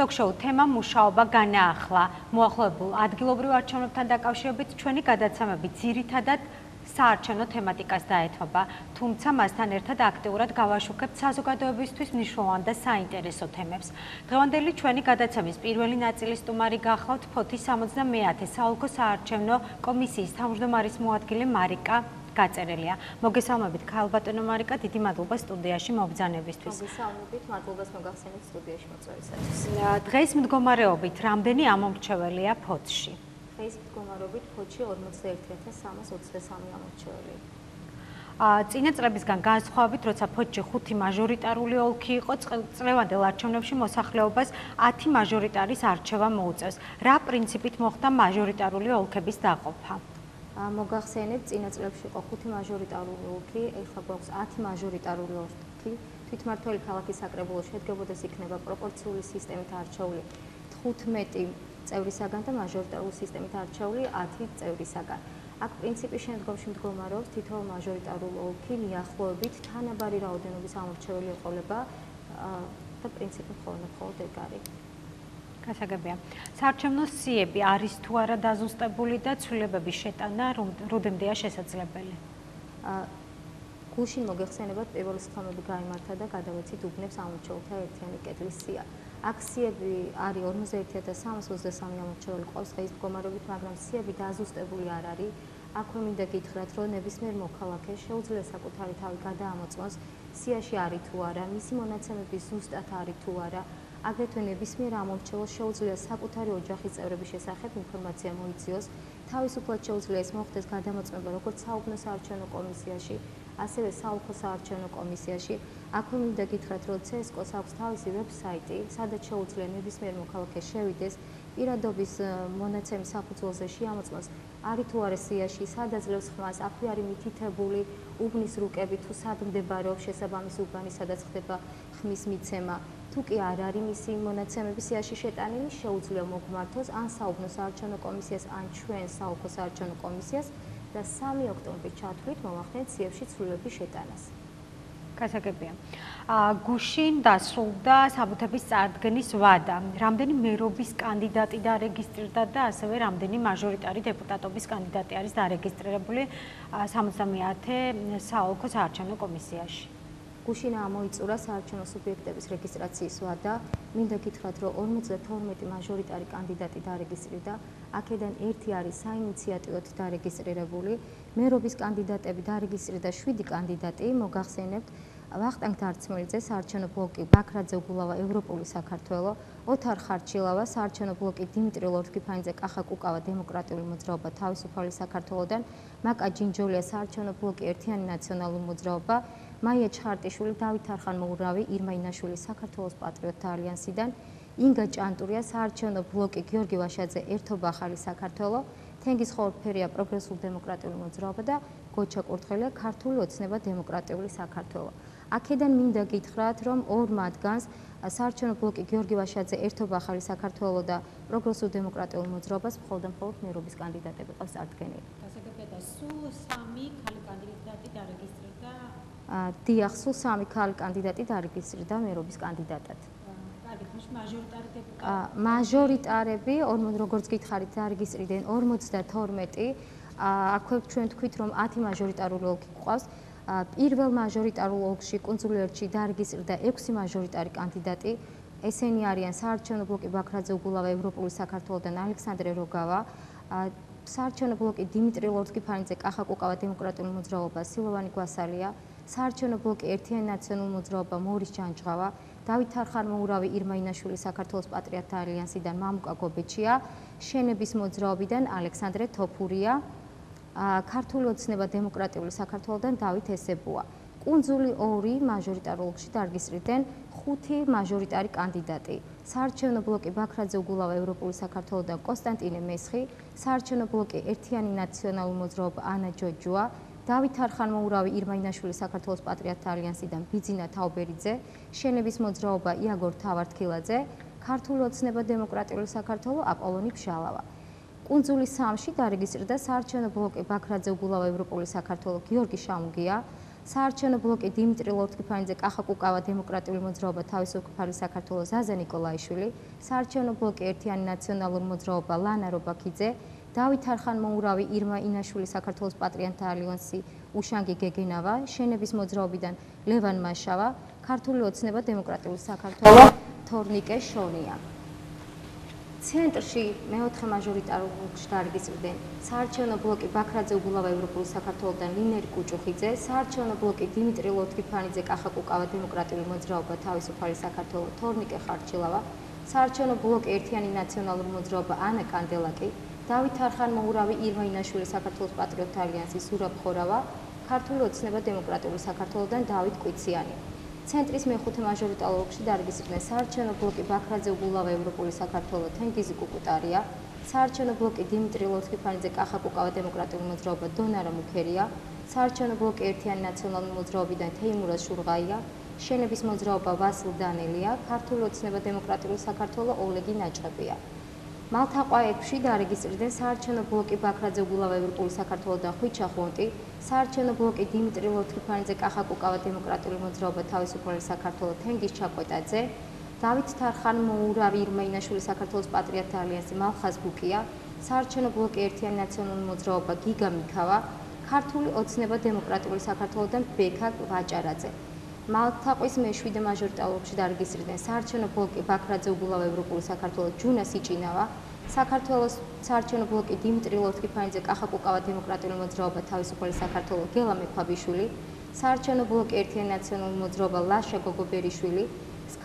Talk-show TEMA მუშაობა განაახლა. მოახლოებულ ადგილობრივ არჩევნებთან დაკავშირებით ჩვენი გადაცემები ძირითადად საარჩევნო თემატიკას დაეთმობა, თუმცა მასთან ერთად აქტიურად გავაშუქებთ საზოგადოებისთვის მნიშვნელოვან და საინტერესო თემებს. დღევანდელი ჩვენი გადაცემის პირველი ნაწილის სტუმარი გახლავთ ფოთის 70-ე საოლქო საარჩევნო კომისიის თავმჯდომარის მოადგილე მარიკა გაწერელია. მოგესალმებით, ქალბატონო მარიკა, დიდი მადლობა სტუდიაში მობრძანებისთვის. მოგესალმებით, მადლობას მოგახსენეთ სტუდიაში მოწვევისათვის. დღეს მდგომარეობით რამდენი ამომრჩეველია ფოთში? დღეს მდგომარეობით ფოთში 41,323 ამომრჩეველი. წინა წლებისგან განსხვავებით, როცა ფოთში 5 მაჟორიტარული ოლქი იყო, წლევანდელ არჩევნებში მოსახლეობას 10 მაჟორიტარის არჩევა მოუწევს. რა პრინციპით მოხდა მაჟორიტარული ოლქების დაყოფა? მოგახსენებ, წინა წლებში იყო 5 მაჟორიტარული ოლქი, ეხლა გვაქვს 10 მაჟორიტარული ოლქი. თვითმმართველი ქალაქის საკრებულო შედგებოდეს იქნება პროპორციული სისტემით არჩეული 15 წევრისაგან და მაჟორიტარული სისტემით არჩეული 10 წევრისაგან. აქ პრინციპის შემდგომში მდგომარეობს თითოეულ მაჟორიტარულ ოლქი მიახლოებით თანაბარი რაოდენობის ამორჩეველი ეყოლება და პრინციპი მხოლოდ ეგ არის. გასაგებია. საარჩევნო სიები არის თუ არა დაზუსტებული და ცვლილებების შეტანა როდემდეა შესაძლებელი? გუშინ მოგეხსენებათ პირველი სხდომები გაიმართა და გადავეცით უბნებს ამორჩეულთა ერთიანი კედლის სია. აქ სიები არის 41,323 ამორჩეველი ყავს დღის მდგომარეობით, მაგრამ სიები დაზუსტებული არ არის. აქვე მინდა გითხრათ, რომ ნებისმიერ მოქალაქეს შეუძლია საკუთარი თავი გადაამოწმოს სიაში არის თუ არა, მისი მონაცემები ზუსტად არის თუ არა. აგრეთვე ნებისმიერ ამომრჩეველს შეუძლია საკუთარი ოჯახის წევრების შესახებ ინფორმაცია მოიციოს. თავისუფლად შეუძლია ეს მოხდეს გადამოწმება როგორც საუბნო საარჩევნო კომისიაში, ასევე საოლქო საარჩევნო კომისიაში. აქვე მინდა გითხრათ, რომ CSKO-ს აქვს თავისი ვებსაიტი, სადაც შეუძლია ნებისმიერ მოქალაქეს შევიდეს, პირადობის მონაცემის საფუძველზე შეამოწმოს არის თუ არა სიაში, სად აძლევს ხმას, აქვე არის მითითებული უბნის რუკები თუ სად მდებარეობს შესაბამისი უბანი, სადაც ხდება ხმის მიცემა. თუ კი არ არის მისი მონაცემები სიაში შეტანილი, შეუძლია მოგმართოს ან საუბნო საარჩევნო კომისიას, ან ჩვენ საოლქო საარჩევნო კომისიას და 3 ოქტომბრის ჩათვლით მოვახდენთ სიებში ცვლილების შეტანას. გასაგებია. გუშინ დასრულდა საბუთების წარდგენის ვადა. რამდენი მერობის კანდიდატი დარეგისტრირდა და ასევე რამდენი მაჟორიტარი დეპუტატობის კანდიდატი არის დარეგისტრირებული 70-ე საოლქო საარჩევნო კომისიაში? გუშინ ამოიწურა საარჩევნო სუბიექტების რეგისტრაციის ვადა. მინდა გითხრათ, რომ 52 მაჟორიტარი კანდიდატი დარეგისტრირდა. აქედან ერთი არის საინიციატივოდ დარეგისტრირებული. მერობის კანდიდატები დარეგისტრირდა 7 კანდიდატი. მოგახსენებთ, ვახტანგ დარწმუნიძე, საარჩევნო ბლოკი ბაქრაძე უგულავა, ევროპული საქართველო, ოთარ ხარჩილავა, საარჩევნო ბლოკი დიმიტრი ლორთქიფანიძე, კახა კუკავა, დემოკრატიული მოძრაობა, თავისუფალი საქართველოდან, მაკა ჯინჯოლია, საარჩევნო ბლოკი ერთიანი ნაციონალური მოძრაობა, მაია ჩხარტიშვილი, დავით არხანმოურავი, ირმა ინაშვილი, საქართველოს პატრიოტთა ალიანსიდან, ინგა ჭანტურია, საარჩევნო ბლოკი გიორგი ვაშაძე, ერთობა ახალი საქართველო, თენგიზ ხოვრფერია, პროგრესული დემოკრატიული მოძრაობა და გოჩა კურთხელია, ქართული ოცნება დემოკრატიული საქართველო. აქედან მინდა გითხრათ, რომ ორ მათგანს საარჩევნო ბლოკი გიორგი ვაშაძე, ერთობა ახალი საქართველო და პროგრესული დემოკრატიული მოძრაობას მხოლოდ მერობის კანდიდატები ყავს წარდგენილი. გასაგებია და სულ 3 ქალი კანდიდატი დარეგისტრირდა. დიახ, სულ 3 ქალი კანდიდატი დარეგისტრირდა მერობის კანდიდატად. მაჟორიტარი დეპუტატები. მაჟორიტარები, როგორც გითხარით, დარეგისტრირდნენ 52. აქვე ჩვენ თქვით, რომ 10 მაჟორიტარული ოლქი გვყავს. პირველ მაჟორიტარულ ოლქში კუნძულ ერთში დარეგისტრირდა 6 მაჟორიტარი კანდიდატი. ესენი არიან საარჩევნო ბლოკი ბაქრაძე უგულავა, ევროპული საქართველოდან ალექსანდრე როგავა, საარჩევნო ბლოკი დიმიტრი ლორთქიფანიძე, კახა კუკავა, დემოკრატიული მოძრაობა, სილოვანი გვასალია, საარჩევნო ბლოკი ერთიანი ნაციონალური მოძრაობა, მორის ჯანჯღავა, დავით არხანმოურავი, ირმა ინაშვილი, საქართველოს პატრიოტთა ალიანსიდან, მამუკა გობეჩია, შენების მოძრაობიდან ალექსანდრე თოფურია, ქართული ოცნება დემოკრატიული საქართველოდან დავით ესებუა. კუნძული 2 მაჟორიტარულ ოლქში დარეგისტრირდნენ 5 მაჟორიტარი კანდიდატი. საარჩევნო ბლოკი ბაქრაძე უგულავა, ევროპული საქართველოდან კონსტანტინე მესხი, საარჩევნო ბლოკი ერთიანი ნაციონალური მოძრაობა, ანა ჯოჯუა, დავით არხანმოურავი, ირმა ინაშვილი, საქართველოს პატრიოტთა ალიანსიდან, ბიძინა თაუბერიძე, შენების მოძრაობა, იაგორ თავართქილაძე, ქართული ოცნება დემოკრატიული საქართველო, აპოლონი ფშალავა. კუნძული 3-ში დარეგისტრირდა საარჩევნო ბლოკი ბაქრაძე უგულავა, ევროპული საქართველო, გიორგი შამუგია, საარჩევნო ბლოკი დიმიტრი ლორთქიფანიძე, კახა კუკავა, დემოკრატიული მოძრაობა, თავისუფალი საქართველოს, ზაზა ნიკოლაიშვილი, საარჩევნო ბლოკი ერთიანი ნაციონალური მოძრაობა, ლანა რობაქიძე, დავით არხანმოურავი, ირმა ინაშვილი, საქართველოს პატრიოტთა ალიანსი, უშანგი გეგენავა, შენების მოძრაობიდან ლევან მაშავა, ქართული ოცნება დემოკრატიული საქართველოს, თორნიკე შონია. ცენტრში მეოთხე მაჟორიტარულ ოლქში დარეგისტრირდნენ საარჩევნო ბლოკი ბაქრაძე უბულავა ევროპული საქართველოსთან ლინერი კუჭუხიძე, საარჩევნო ბლოკი დიმიტრი ლორთქიფანიძე, კახა კუკავა, დემოკრატიული მოძრაობა, თავისუფალი საქართველოს, თორნიკე ხარჩილავა, საარჩევნო ბლოკი ერთიანი ნაციონალური მოძრაობა, ანა კანდელაკი, დავით არხანმოურავი, ირმა ინაშვილი, საქართველოს პატრიოტთა ალიანსი, ზურაბ ხორავა, ქართული ოცნება დემოკრატიული საქართველოსთან დავით კვიციანი. ცენტრის მეხუთე მაჟორიტარულ ოლქში დარეგისტრირდნენ საარჩევნო ბლოკი ბაქრაძე უბულავა ევროპული საქართველოს, თენგიზი კუკუტარია, საარჩევნო ბლოკი დიმიტრი ლორთქიფანიძე, კახა კუკავა, დემოკრატიული მოძრაობა, დონარა მუქერია, საარჩევნო ბლოკი ერთიანი ნაციონალური მოძრაობიდან თეიმურაზ შურღაია, შენების მოძრაობა ვასილ დანელია, ქართული ოცნება დემოკრატიული საქართველოს, ოლეგი ნაჭყებია. მალთაყვაებში დარეგისტრირდნენ საარჩევნო ბლოკი ბაქრაძე უბულავა ევროპული საქართველოსთან ხვიჩა ხონტი, საარჩევნო ბლოკი დიმიტრი ლორთქიფანიძე, კახა კუკავა, დემოკრატიული მოძრაობა, თავისუფალი საქართველოს, თენგიზ ჩაკვეტაძე, დავით არხანმოურავი, ირმა ინაშვილი, საქართველოს პატრიოტთა ალიანსი, მალხაზ ბუკია, საარჩევნო ბლოკი ერთიანი ნაციონალური მოძრაობა, გიგა მიქავა, ქართული ოცნება დემოკრატიული საქართველოსთან ბექა ვაჭარაძე. მალთაყვის მეშვიდე მაჟორიტარულ ოლქში დარეგისტრირდნენ საარჩევნო ბლოკი ბაქრაძე უბულავა ევროპული საქართველოს, ჯუნა სიჭინავა, საქართველოს საარჩევნო ბლოკი დიმიტრი ლორთქიფანიძე, კახა კუკავა, დემოკრატიული მოძრაობა, თავისუფალი საქართველოს, გელა მექვაბიშვილი, საარჩევნო ბლოკი ერთიანი ნაციონალური მოძრაობა, ლაშა გოგობერიშვილი,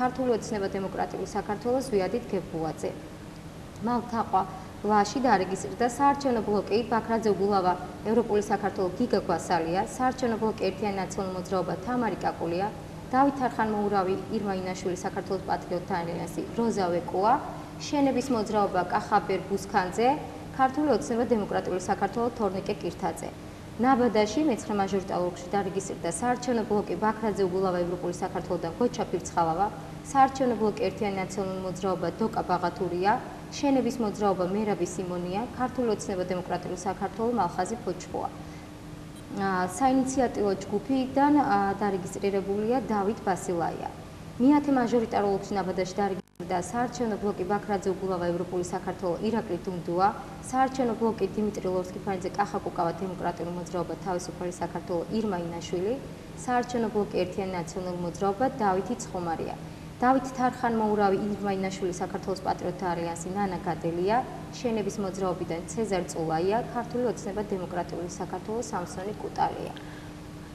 ქართული ოცნება დემოკრატიული საქართველოს, ზვიადით გებუაძე. მალთაყვა ლაში დარეგისტრირდა საარჩევნო ბლოკი ბაქრაძე უბულავა ევროპული საქართველოს, გიგა გვასალია, საარჩევნო ბლოკი ერთიანი ნაციონალური მოძრაობა, თამარი კაკულია, დავით არხანმოურავი, ირმა ინაშვილი, საქართველოს პატრიოტთა ალიანსი, როზა ვეკოა, შენების მოძრაობა, კახაბერ ბუსქანძე, ქართული ოცნება დემოკრატიული საქართველოს, თორნიკე კირთაძე. ნაბადაში მეცხრე მაჟორიტარულ ოლქში დარეგისტრირდა საარჩევნო ბლოკი ბაქრაძე უბულავა ევროპული საქართველოსთან, გოჩა ფირცხალავა, საარჩევნო ბლოკი ერთიანი ნაციონალური მოძრაობა, დოკა ბაღათურია, შენების მოძრაობა, მერაბი სიმონია, ქართული ოცნება დემოკრატიული საქართველოს, მალხაზი ფოჩხოა. საინიციატივო ჯგუფიდან დარეგისტრირებულია დავით ბასილაია. მეათე მაჟორიტარულ ოლქში ნაბადაში დარეგისტრირდა საარჩევნო ბლოკი ბაქრაძე უბულავა ევროპული საქართველოს, ირაკლი დუნდუა, საარჩევნო ბლოკი დიმიტრი ლორთქიფანიძე, კახა კუკავა, დემოკრატიული მოძრაობა, თავისუფალი საქართველოს, ირმა ინაშვილი, საარჩევნო ბლოკი ერთიანი ნაციონალური მოძრაობა, დავითი ცხომარია. დავით არხანმოურავი, ირმა ინაშვილი, საქართველოს პატრიოტთა ალიანსი, ნანა გადელია, შენების მოძრაობიდან ცეზარ წულაია, ქართული ოცნება დემოკრატიული საქართველოს, სამსონი კუტალია.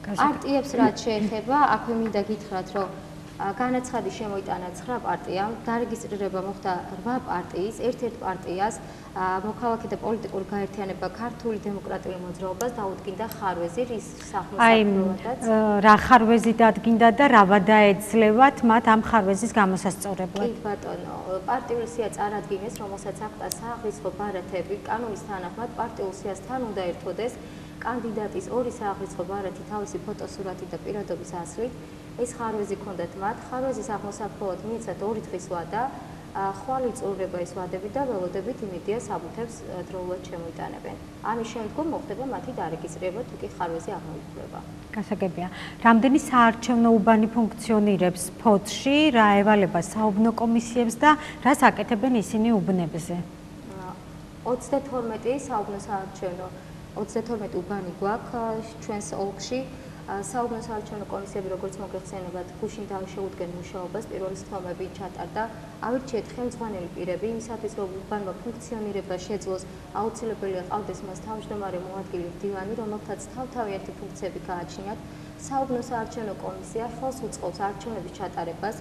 პარტიებს რაც შეეხება, აქვე მინდა გითხრათ, რომ განაცხადი შემოიტანა 9 პარტიამ, დარეგისტრირება მოხდა 8 პარტიის, ერთ-ერთ პარტიას მოქალაქე და პოლიტიკური გაერთიანება ქართული დემოკრატიული მოძრაობას დაუდგინდა ხარვეზი, რის სახელმწიფოებაც. რა ხარვეზი დადგინდა და რა ვადაეძლევათ მათ ამ ხარვეზის გამოსასწორებლად? კი ბატონო, პარტიული სია წარადგინეს, რომელსაც აქტა სააღრიცხვო ბარათები, კანონის თანახმად პარტიულ სიასთან უნდა ერთვოდეს კანდიდატის ორი სააღრიცხვო ბარათი თავისი ფოტოსურათი და პირადობის ასლით. ეს ხარვეზი ჰქონდათ მათ, ხარვეზის აღმოსაფრთხებლად მიეცათ 2 დღის ვადა, ხვალ იწურება ეს ვადები და ველოდებით იმედია საბუთებს დროულად შემოიტანებენ. ამის შემდგომ მოხდება მათი დარეგისტრირება, თუ კი ხარვეზი აღმოიფხვრება. გასაგებია. რამდენი საარჩევნო უბანი ფუნქციონირებს ფოთში, რა ევალება საუბნო კომისიებს და რას აკეთებენ ისინი უბნებზე? 32 საუბნო საარჩევნო 32 უბანი გვაქვს ჩვენს ოლქში. საუბნო საარჩევნო კომისიები, როგორც მოგეხსენებათ, გუშინ დაუშეუდგენ მუშაობას, პირველი სხდომები ჩატარდა. ავირჩიეთ ხელმძღვანელი პირები, იმისათვის, რომ უბანმა ფუნქციონირება შეძლოს, აუცილებელია ყავდეს მას თავმჯდომარე მოადგილე მდივანი, რომელთაც თავთავიანთი ფუნქციები გააჩნიათ. საუბნო საარჩევნო კომისია ხელს უწყობს არჩევნების ჩატარებას,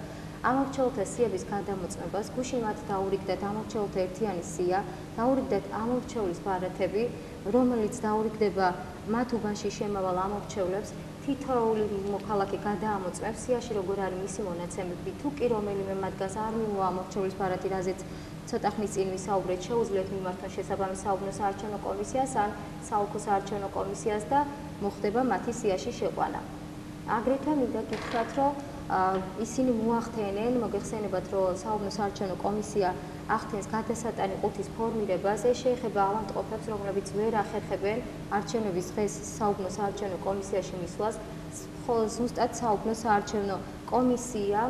ამორჩეულთა სიების გადამოწმებას, გუშინ მათ დაურიგდათ ამორჩეულთა ერთიანი სია, დაურიგდათ ამორჩეულის ბარათები, რომელიც დაურიგდება მათ უბანში შემავალ ამორჩეულებს. თითოეული მოქალაქე გადაამოწმებს სიაში როგორ არის მისი მონაცემები, თუ კი რომელიმე მათგანს არ მიუვა ამორჩეულის ბარათი, რაზეც ცოტა ხნის წინ ვისაუბრეთ, შეუძლიათ მიმართონ შესაბამის საუბნო საარჩევნო კომისიას ან საოლქო საარჩევნო კომისიას და მოხდება მათი სიაში შეყვანა. აგრეთვე მინდა გითხრათ, რომ ისინი მოახდენენ, მოგეხსენებათ, რომ საუბნო საარჩევნო კომისია ახდენს გადასატანი ყუთის ფორმირებას, ეს შეეხება ავადმყოფებს, რომლებიც ვერ ახერხებენ არჩევნების დღეს საუბნო საარჩევნო კომისიაში მისვლას. ხოლო ზუსტად საუბნო საარჩევნო კომისია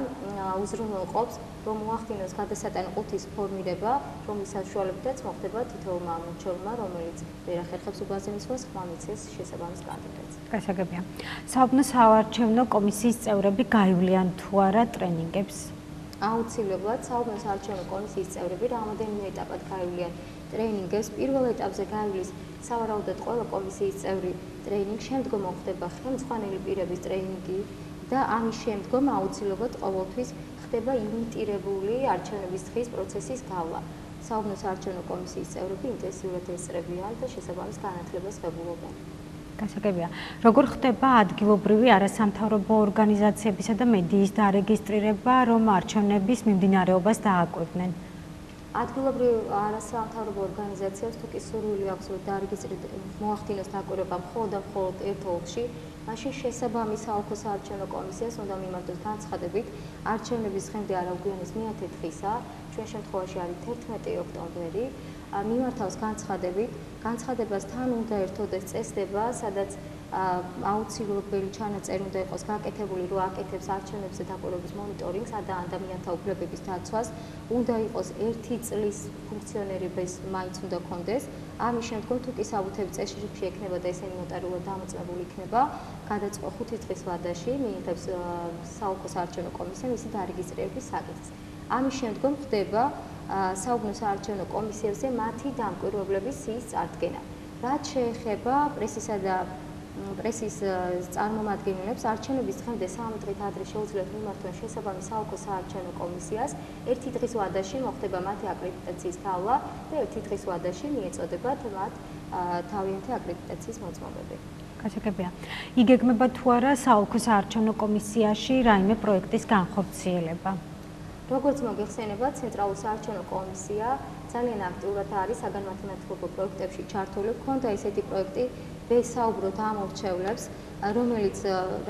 უზრუნველყოფს, რომ მოახდინოს გადასატანი ყუთის ფორმირება, რომლის საშუალებითაც მოხდება თითოეულმა ამორჩეულმა, რომელიც ვერ ახერხებს უბანზე მისვლას, ხმა მიცეს შესაბამის კანდიდატს. გასაგებია. საუბნო საარჩევნო კომისიის წევრები გაივლიან თუ არა ტრენინგებს? აუცილებლად საუბნო საარჩევნო კომისიის წევრები რამოდენიმე ეტაპად გაივლიან ტრენინგებს. პირველ ეტაპზე გაივლის სავარაუდოდ ყველა კომისიის წევრი ტრენინგ, შემდგომ მოხდება ხელმძღვანელი პირების ტრენინგი და ამის შემდგომ აუცილებლად ყოველთვის ხდება იმიტირებული არჩევნების დღის პროცესის გავლა. საუბნო საარჩევნო კომისიის წევრები ინტენსიურად ესწრებიან და შესაბამის განათლებას ღებულობენ. გასაგებია. როგორ ხდება ადგილობრივი არასამთავრობო ორგანიზაციებისა და მედიის დარეგისტრირება, რომ არჩევნების მიმდინარეობას დააკვირდნენ? ადგილობრივ არასამთავრობო ორგანიზაციებს თუ კი სურვილი აქვს, რომ მოახდინოს დაკვირვება მხოლოდ და მხოლოდ ერთ ოლქში, მაშინ შესაბამის საოლქო საარჩევნო კომისიას უნდა მიმართოს განცხადებით არჩევნების დღემდე არ აუგვიანეს მე-10 დღისა, ჩვენ შემთხვევაში არის 11 ოქტომბერი, მიმართავს განცხადებით, განცხადებასთან უნდა ერთოდეს წესდება, სადაც აუცილებელი ჩანაწერი უნდა იყოს გაკეთებული, რომ აკეთებს არჩევნებზე დაკვირვების მონიტორინგს და ადამიანთა უფლებების დაცვას, უნდა იყოს 1 წლის ფუნქციონირების მაინც უნდა კონდეს. ამის შემდგომ თუ კი საბუთები წესრიგში ექნება და ესენი ნოტარიულად დამოწმებული იქნება, გადაწყო 5 დღის ვადაში მიიღებს საოლქო საარჩევნო კომისია მისი დარეგისტრირების საკითხს. ამის შემდგომ ხდება საუბნო საარჩევნო კომისიებზე მათი დამკვირვებლების სიის წარდგენა. რაც შეეხება პრესისა და პრესის წარმომადგენლებს, არჩევნების დღემდე 3 დღით ადრე შეუძლიათ მიმართონ შესაბამის საოლქო საარჩევნო კომისიას, 1 დღის ვადაში მოხდება მათი აკრედიტაციის გავლა და 1 დღის ვადაში მიეწოდებათ მათ თავიანთი აკრედიტაციის მოწმობები. გასაგებია. იგეგმება თუ არა საოლქო საარჩევნო კომისიაში რაიმე პროექტის განხორციელება? როგორც მოგეხსენება, ცენტრალური საარჩევნო კომისია ძალიან აქტიურად არის საგანმანათლებლო პროექტებში ჩართული. ჰქონდა ესეთი პროექტი ვესაუბროთ ამ ამორჩევლებს, რომელიც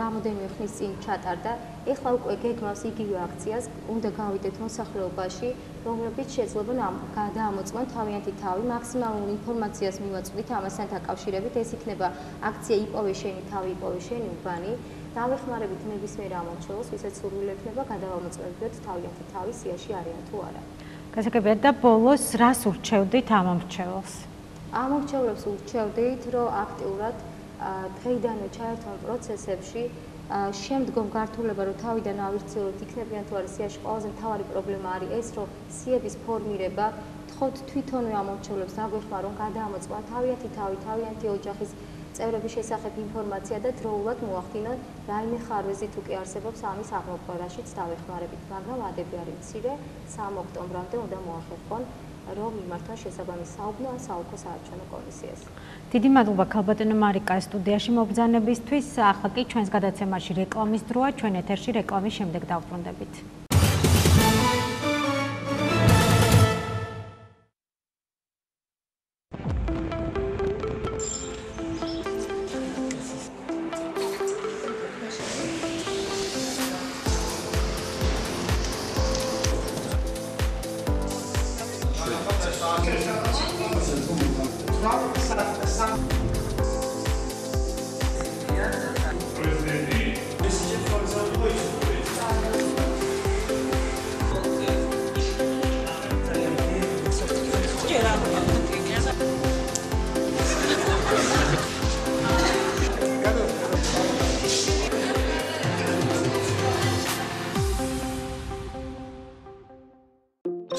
რამოდენიმე ხნის წინ ჩატარდა. ეხლა უკვე გეგმავს იგივე აქციას, უნდა გავიდეთ მოსახლეობაში, რომლებიც შეძლება გადაამოწმონ თავიანთი თავი, მაქსიმალურ ინფორმაციას მივაწვდით ამასთან დაკავშირებით. ეს იქნება აქცია იპოვე შენი თავი, იპოვე შენი უბანი. დავეხმარებით ნებისმიერ ამორჩეულს, ვისაც სურვილი ექნება გადავამოწმებდეთ თავიანთი თავი, სიაში არიან თუ არა. გასაგებია და ბოლოს რას ურჩევდით ამ ამორჩეულს? ამორჩეულებს ურჩევდით, რომ აქტიურად დღეიდანვე ჩაერთონ პროცესებში, შემდგომ გართულება, რომ თავიდან ავირჩიოთ, იქნებიან თუ არა სიაში ყველაზე მთავარი პრობლემა არის ეს, რომ სიების ფორმირება, თხოვთ თვითონვე ამორჩეულებს დაგვეხმარონ, რომ გადაამოწმონ თავიანთი თავი, თავიანთი ოჯახის წევრების შესახებ ინფორმაცია და დროულად მოახდინონ რაიმე ხარვეზი თუ კი არსებობს ამის აღმოფხვრა, რაშიც დავეხმარებით, მაგრამ ვადები არის მცირე, 3 ოქტომბრამდე უნდა მოახერხონ, რომ მიმართონ შესაბამის საუბნო ან საოლქო საარჩევნო კომისიას. დიდი მადლობა ქალბატონო მარიკა სტუდიაში მობრძანებისთვის. ახლა კი ჩვენს გადაცემაში რეკლამის დროა, ჩვენ ეთერში რეკლამის შემდეგ დავბრუნდებით.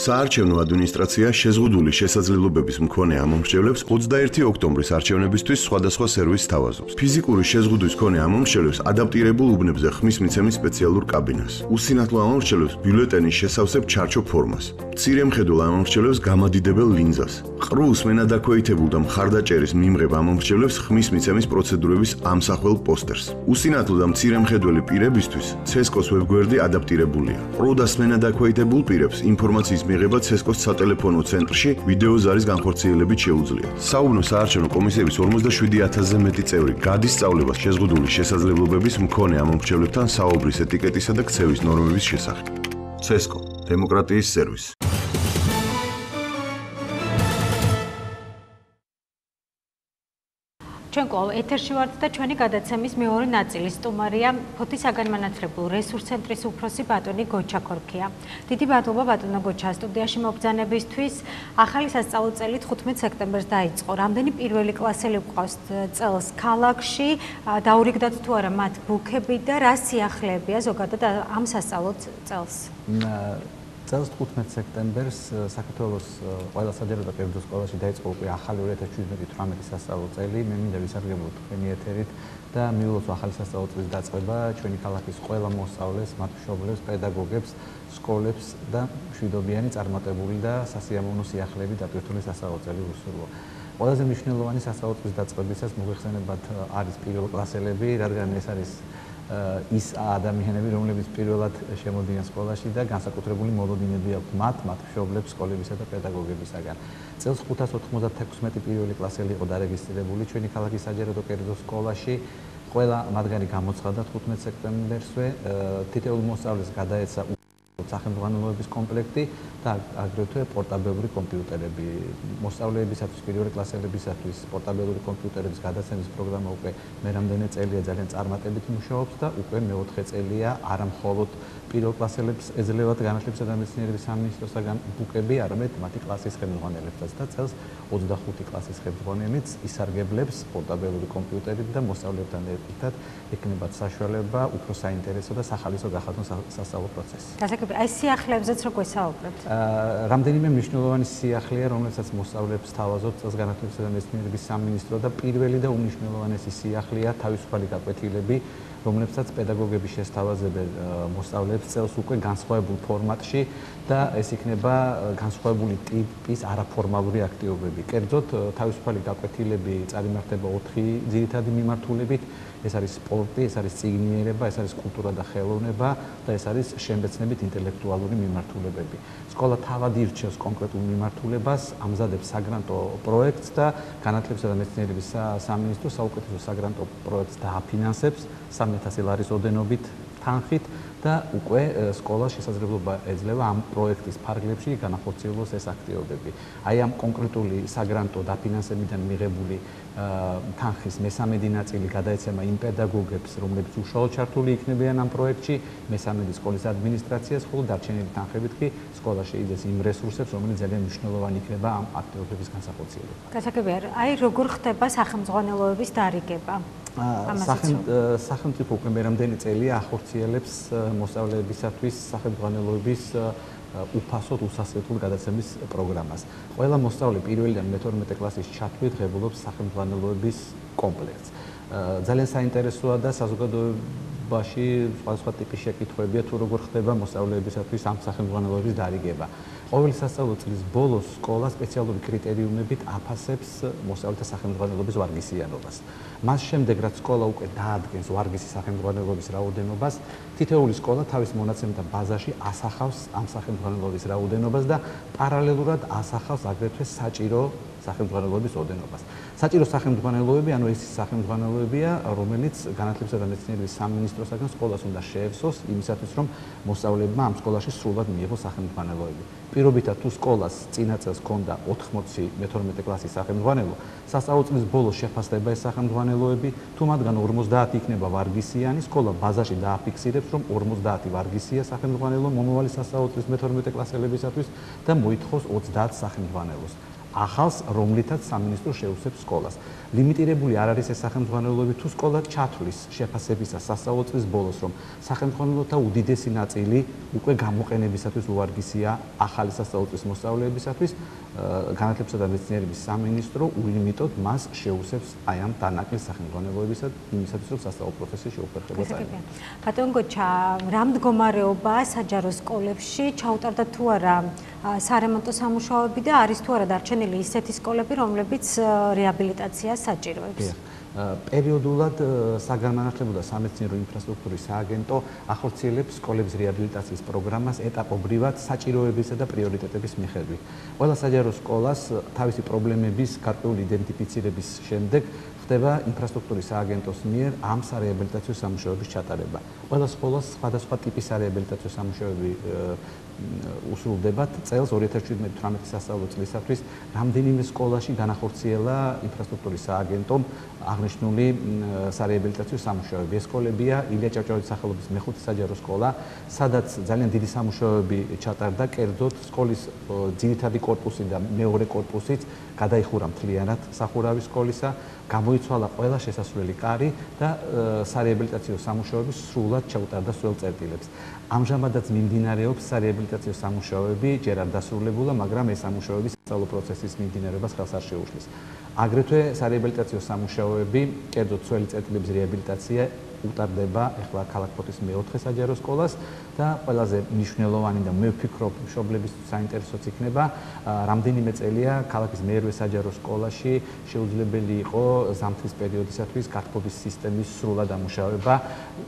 საარჩევნო ადმინისტრაცია შეზღუდული შესაძლებლობების მქონე ამომრჩევლებს 21 ოქტომბრის არჩევნებისთვის სხვადასხვა სერვისს სთავაზობს. ფიზიკური შეზღუდვის მქონე ამომრჩევლებს ადაპტირებულ უბნებზე ხმის მიცემის სპეციალურ კაბინას. უსინათლო ამომრჩევლებს ბიულეტენის შესავსებ ჩარჩო ფორმას. მცირე მხედრულ ამომრჩევლებს გამადიდებელ ლინზას. ყრუს მენადაქვეითებულ და მხარდაჭერის მიმღებ ამომრჩევლებს ხმის მიცემის პროცედურების ამსახველ პოსტერს. უსინათლო და მცირე მხედველი პირებისთვის ცესკოს ვებგვერდი ადაპტირებულია. ყრუ და მენადაქვეითებულ პირებს ინფორმაციის მიღება ცესკოს სატელეფონო ცენტრში ვიდეო ზარის განხორციელებით შეუძლიათ. საუბნო საარჩევნო კომისიების 47,000-ზე მეტი წევრი გადის სწავლებას შეზღუდული შესაძლებლობების მქონე ამომრჩევლებთან საუბრის ეტიკეტისა და ქცევის ნორმების შესახებ. ცესკო დემოკრატიის სერვისი. ჩვენ კვლავ ეთერში ვართ და ჩვენი გადაცემის მეორე ნაწილის სტუმარია ფოთის საგანმანათლებლო რესურს ცენტრის უფროსი ბატონი გოჩა ქორქია. დიდი მადლობა ბატონო გოჩა სტუდიაში მობრძანებისთვის. ახალი სასწავლო წელი 15 სექტემბერს დაიწყო. რამდენი პირველი კლასელი გვყავს წელს ქალაქში? დაურიგდათ თუ არა მათ ბუქები და რა სიახლეებია ზოგადად ამ სასწავლო წელს? წელს 15 სექტემბერს საქართველოს ყველა საჯარო და კერძო სკოლაში დაიწყო უკვე ახალი 2017-18 სასწავლო წელი. მე მინდა ვისარგებლო თქვენი ეთერით და მიულოცო ახალი სასწავლო წლის დაწყება ჩვენი ქალაქის ყველა მოსწავლეს, მათ მშობლებს, პედაგოგებს, სკოლებს და მშვიდობიანი, წარმატებული და სასიამოვნო სიახლეები დატვირთული სასწავლო წელი უსურვო. ყველაზე მნიშვნელოვანი სასწავლო წლის დაწყებისას მოიხსენებათ არის პირველკლასელები, რადგან ეს არის ის ადამიანები, რომლებიც პირველად შემოდიან სკოლაში და განსაკუთრებული მოლოდინები აქვთ მათ მშობლებს, სკოლებისა და პედაგოგებისაგან. წელს 596 პირველი კლასელი იყო დარეგისტრირებული ჩვენი ქალაქის საჯარო და კერძო სკოლაში. ყველა მათგანი გამოცხადდა 15 სექტემბერსვე. თითოეულ მოსწავლეს გადაეცა სახელმძღვანელოების კომპლექტი და აგრეთვე პორტაბელური კომპიუტერები. მოსწავლეებისათვის, პირველი კლასელებისათვის პორტაბელური კომპიუტერების გადაცემის პროგრამა უკვე მე რამდენი წელია ძალიან წარმატებით მუშაობს და უკვე მეოთხე წელია არა მხოლოდ პირველ კლასელებს ეძლევათ განათლებისა და მეცნიერების სამინისტროსაგან ბუქები, არამედ მათი კლასის ხელმძღვანელებსაც და წელს 25 კლასის ხელმძღვანელიც ისარგებლებს პორტაბელური კომპიუტერით და მოსწავლეებთან ერთად ექნებათ საშუალება უფრო საინტერესო და სახალისო გახადონ სასწავლო პროცესი. აი სიახლეებზეც რო გვესაუბრეთ. რამდენიმე მნიშვნელოვანი სიახლეა, რომელსაც მოსწავლეებს თავაზობთ წელს განათლებისა და მეცნიერების სამინისტრო და პირველი და უმნიშვნელოვანესი სიახლეა თავისუფალი გაკვეთილები, რომლებსაც პედაგოგები შესთავაზებენ მოსწავლეებს წელს უკვე განსხვავებულ ფორმატში და ეს იქნება განსხვავებული ტიპის არაფორმალური აქტივობები. კერძოდ თავისუფალი გაკვეთილები წარიმართება 4 ძირითადი მიმართულებით. ეს არის სპორტი, ეს არის წიგნიერება, ეს არის კულტურა და ხელოვნება და ეს არის შემბეცნებით ინტელექტუალური მიმართულებები. სკოლა თავად ირჩევს კონკრეტულ მიმართულებას, ამზადებს საგრანტო პროექტს და განათლებისა და მეცნიერების სამინისტრო საუკეთესო საგრანტო პროექტს დააფინანსებს 3000 ლარის ოდენობით თანხით და უკვე სკოლას შესაძლებლობა ეძლევა ამ პროექტის ფარგლებში განახორციელოს ეს აქტივობები. აი ამ კონკრეტული საგრანტო დაფინანსებიდან მიღებული თანხის მესამედი ნაწილი გადაეცემა იმ პედაგოგებს, რომლებიც უშუალოდ ჩართული იქნებიან ამ პროექტში, მესამედი სკოლის ადმინისტრაციას, ხოლო დარჩენილი თანხებით კი სკოლა შეიძეს იმ რესურსებს, რომელიც ძალიან მნიშვნელოვანი იქნება ამ აქტივობების განსახორციელებაში. გასაგებია, აი როგორ ხდება სახელმძღვანელოების დარიგება? სახელმწიფო უკვე მე რამდენი წელია ახორციელებს მოსწავლეებისათვის სახელმძღვანელოების უფასოდ უსასრეთულ გადაცემის პროგრამას. ყველა მოსწავლე პირველიდან მე-12 კლასის ჩათვლით ღებულობს სახელმძღვანელოების კომპლექტს. ძალიან საინტერესოა და საზოგადოებაში სხვადასხვა ტიპის შეკითხვებია თუ როგორ ხდება მოსწავლეებისათვის ამ სახელმძღვანელოების დარიგება. ყოველი სასწავლო წლის ბოლოს სკოლა სპეციალური კრიტერიუმებით აფასებს მოსწავლეთა სახელმძღვანელობის ვარგისიანობას. მას შემდეგ, რაც სკოლა უკვე დაადგენს ვარგისის სახელმძღვანელობის რაოდენობას, თითოეული სკოლა თავის მონაცემთა ბაზაში ასახავს ამ სახელმძღვანელობის რაოდენობას და პარალელურად ასახავს აგრეთვე საჭირო სახელმძღვანელოების ოდენობას. საჭირო სახელმძღვანელოები, ანუ ეს სახელმძღვანელოებია, რომელიც განათლებისა და მეცნიერების სამინისტროსაგან სკოლას უნდა შეევსოს იმისათვის, რომ მოსწავლეებმა ამ სკოლაში სრულად მიიღოს სახელმძღვანელოები. პირობითად თუ სკოლას წინა წელს ჰქონდა 80 მე-12 კლასის სახელმძღვანელო, სასწავლო წლის ბოლოს შეფასდება ეს სახელმძღვანელოები, თუ მათგან 50 იქნება ვარგისიანი, სკოლა ბაზაში დააფიქსირებს, რომ 50 ვარგისია სახელმძღვანელო მომავალი სასწავლო წლის მე-12 კლასელებისათვის და მოითხოვს 30 სახელმძღვანელოს. ახალს, რომლითაც სამინისტრო შეუცებს სკოლას. ლიმიტირებული არ არის ეს სახელმძღვანელოები, თუ სკოლა ჩათვლის შეფასებისას სასწავლო წლის ბოლოს, რომ სახელმძღვანელოთა უდიდესი ნაწილი უკვე გამოყენებისათვის უვარგისია ახალი სასწავლო წლის მოსწავლეებისათვის, განათლებისა და მეცნიერების სამინისტრო ულიმიტოდ მას შეუცებს აი ამ დანაკლის სახელმძღვანელოებისა იმისათვის, რომ სასწავლო პროცესი შეუფერხებლად წაიღოს. ბატონ გოჩა, რა მდგომარეობაა საჯარო სკოლებში? ჩაუტარდა თუ არა სარემონტო სამუშაოები და არის თუ არა დარჩენილი ისეთი სკოლები, რომლებიც რეაბილიტაციას საჭიროებს? პერიოდულად საგანმანათლებლო და სამეცნიერო ინფრასტრუქტურის სააგენტო ახორციელებს სკოლების რეაბილიტაციის პროგრამას ეტაპობრივად საჭიროებისა და პრიორიტეტების მიხედვით. ყველა საჯარო სკოლას თავისი პრობლემების გარკვეული იდენტიფიცირების შემდეგ ხდება ინფრასტრუქტურის სააგენტოს მიერ ამ სარეაბილიტაციო სამუშაოების ჩატარება. ყველა სკოლას სხვადასხვა ტიპის სარეაბილიტაციო სამუშაოები უსრულდებათ. წელს 2017-18 სასწავლო წლისათვის რამდენიმე სკოლაში განახორციელა ინფრასტრუქტურის სააგენტომ აღნიშნული სარეაბილიტაციო სამუშაოები. ეს სკოლებია ილია ჭავჭავაძის სახელობის მეხუთე საჯარო სკოლა, სადაც ძალიან დიდი სამუშაოები ჩატარდა, კერძოდ სკოლის ძირითადი კორპუსი და მეორე კორპუსიც გადაიხურა მთლიანად სახურავის სკოლისა, გამოიცვალა ყველა შესასვლელი კარი და სარეაბილიტაციო სამუშაოები სრულად ჩაუტარდა სრულ წერტილებს. ამჟამადაც მიმდინარეობს სარეაბილიტაციო სამუშაოები, ჯერ არ დასრულებულა, მაგრამ ეს სამუშაოები სასწავლო პროცესის მიმდინარეობას ხელს არ შეუშლის. აგრეთვე სარეაბილიტაციო სამუშაოები, კერძოდ ძველი წერტილების რეაბილიტაცია უტარდება ახლა ქალაქ ფოთის მეოთხე საჯარო სკოლას და ყველაზე მნიშვნელოვანი და მე ვფიქრობ მშობლების საინტერესოც იქნება რამდენიმე წელია ქალაქის მერვე საჯარო სკოლაში შეუძლებელი იყო ზამთრის პერიოდისათვის გათბობის სისტემის სრულად ამუშავება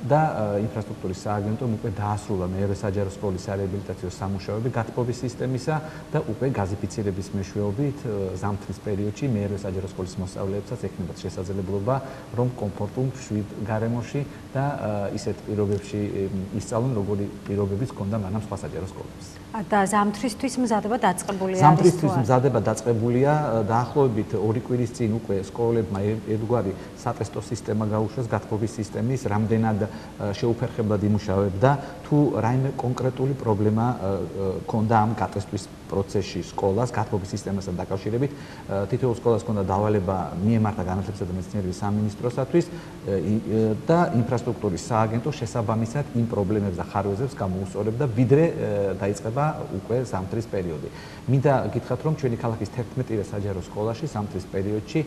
და ინფრასტრუქტურის სააგენტომ უკვე დაასრულა მერვე საჯარო სკოლის სარეაბილიტაციო სამუშაოები გათბობის სისტემისა და უკვე გაზიფიცირების მეშვეობით ზამთრის პერიოდში მერვე საჯარო სკოლის მოსწავლეებსაც ექნებათ შესაძლებლობა რომ კომფორტულ მშვიდ გარემოში და ისეთ პირობებში ისწავლონ, როგორი პირობებიც ჰქონდა მანამ სხვა საჯარო სკოლებში. და ზამთრისთვის მზადება დაწყებულია. ზამთრისთვის მზადება დაწყებულია, დაახლოებით 2 კვირის წინ უკვე სკოლებმა ერთგვარი სატესტო სისტემა გაუშვეს გათბობის სისტემის, რამდენად შეუფერხებლად იმუშავებდა, თუ რაიმე კონკრეტული პრობლემა ჰქონდა ამ გატესტვის პროცესში სკოლას, გათბობის სისტემასთან დაკავშირებით, თითოეულ სკოლას ჰქონდა დავალება მიემართა განათლებისა და მეცნიერების სამინისტროსათვის და ინფრასტრუქტურის სააგენტო შესაბამისად იმ პრობლემებს და ხარვეზებს გამოუსწორებდა, ვიდრე დაიწყება უკვე ზამთრის პერიოდი. მინდა გითხრათ, რომ ჩვენი ქალაქის 11-ე საჯარო სკოლაში ზამთრის პერიოდში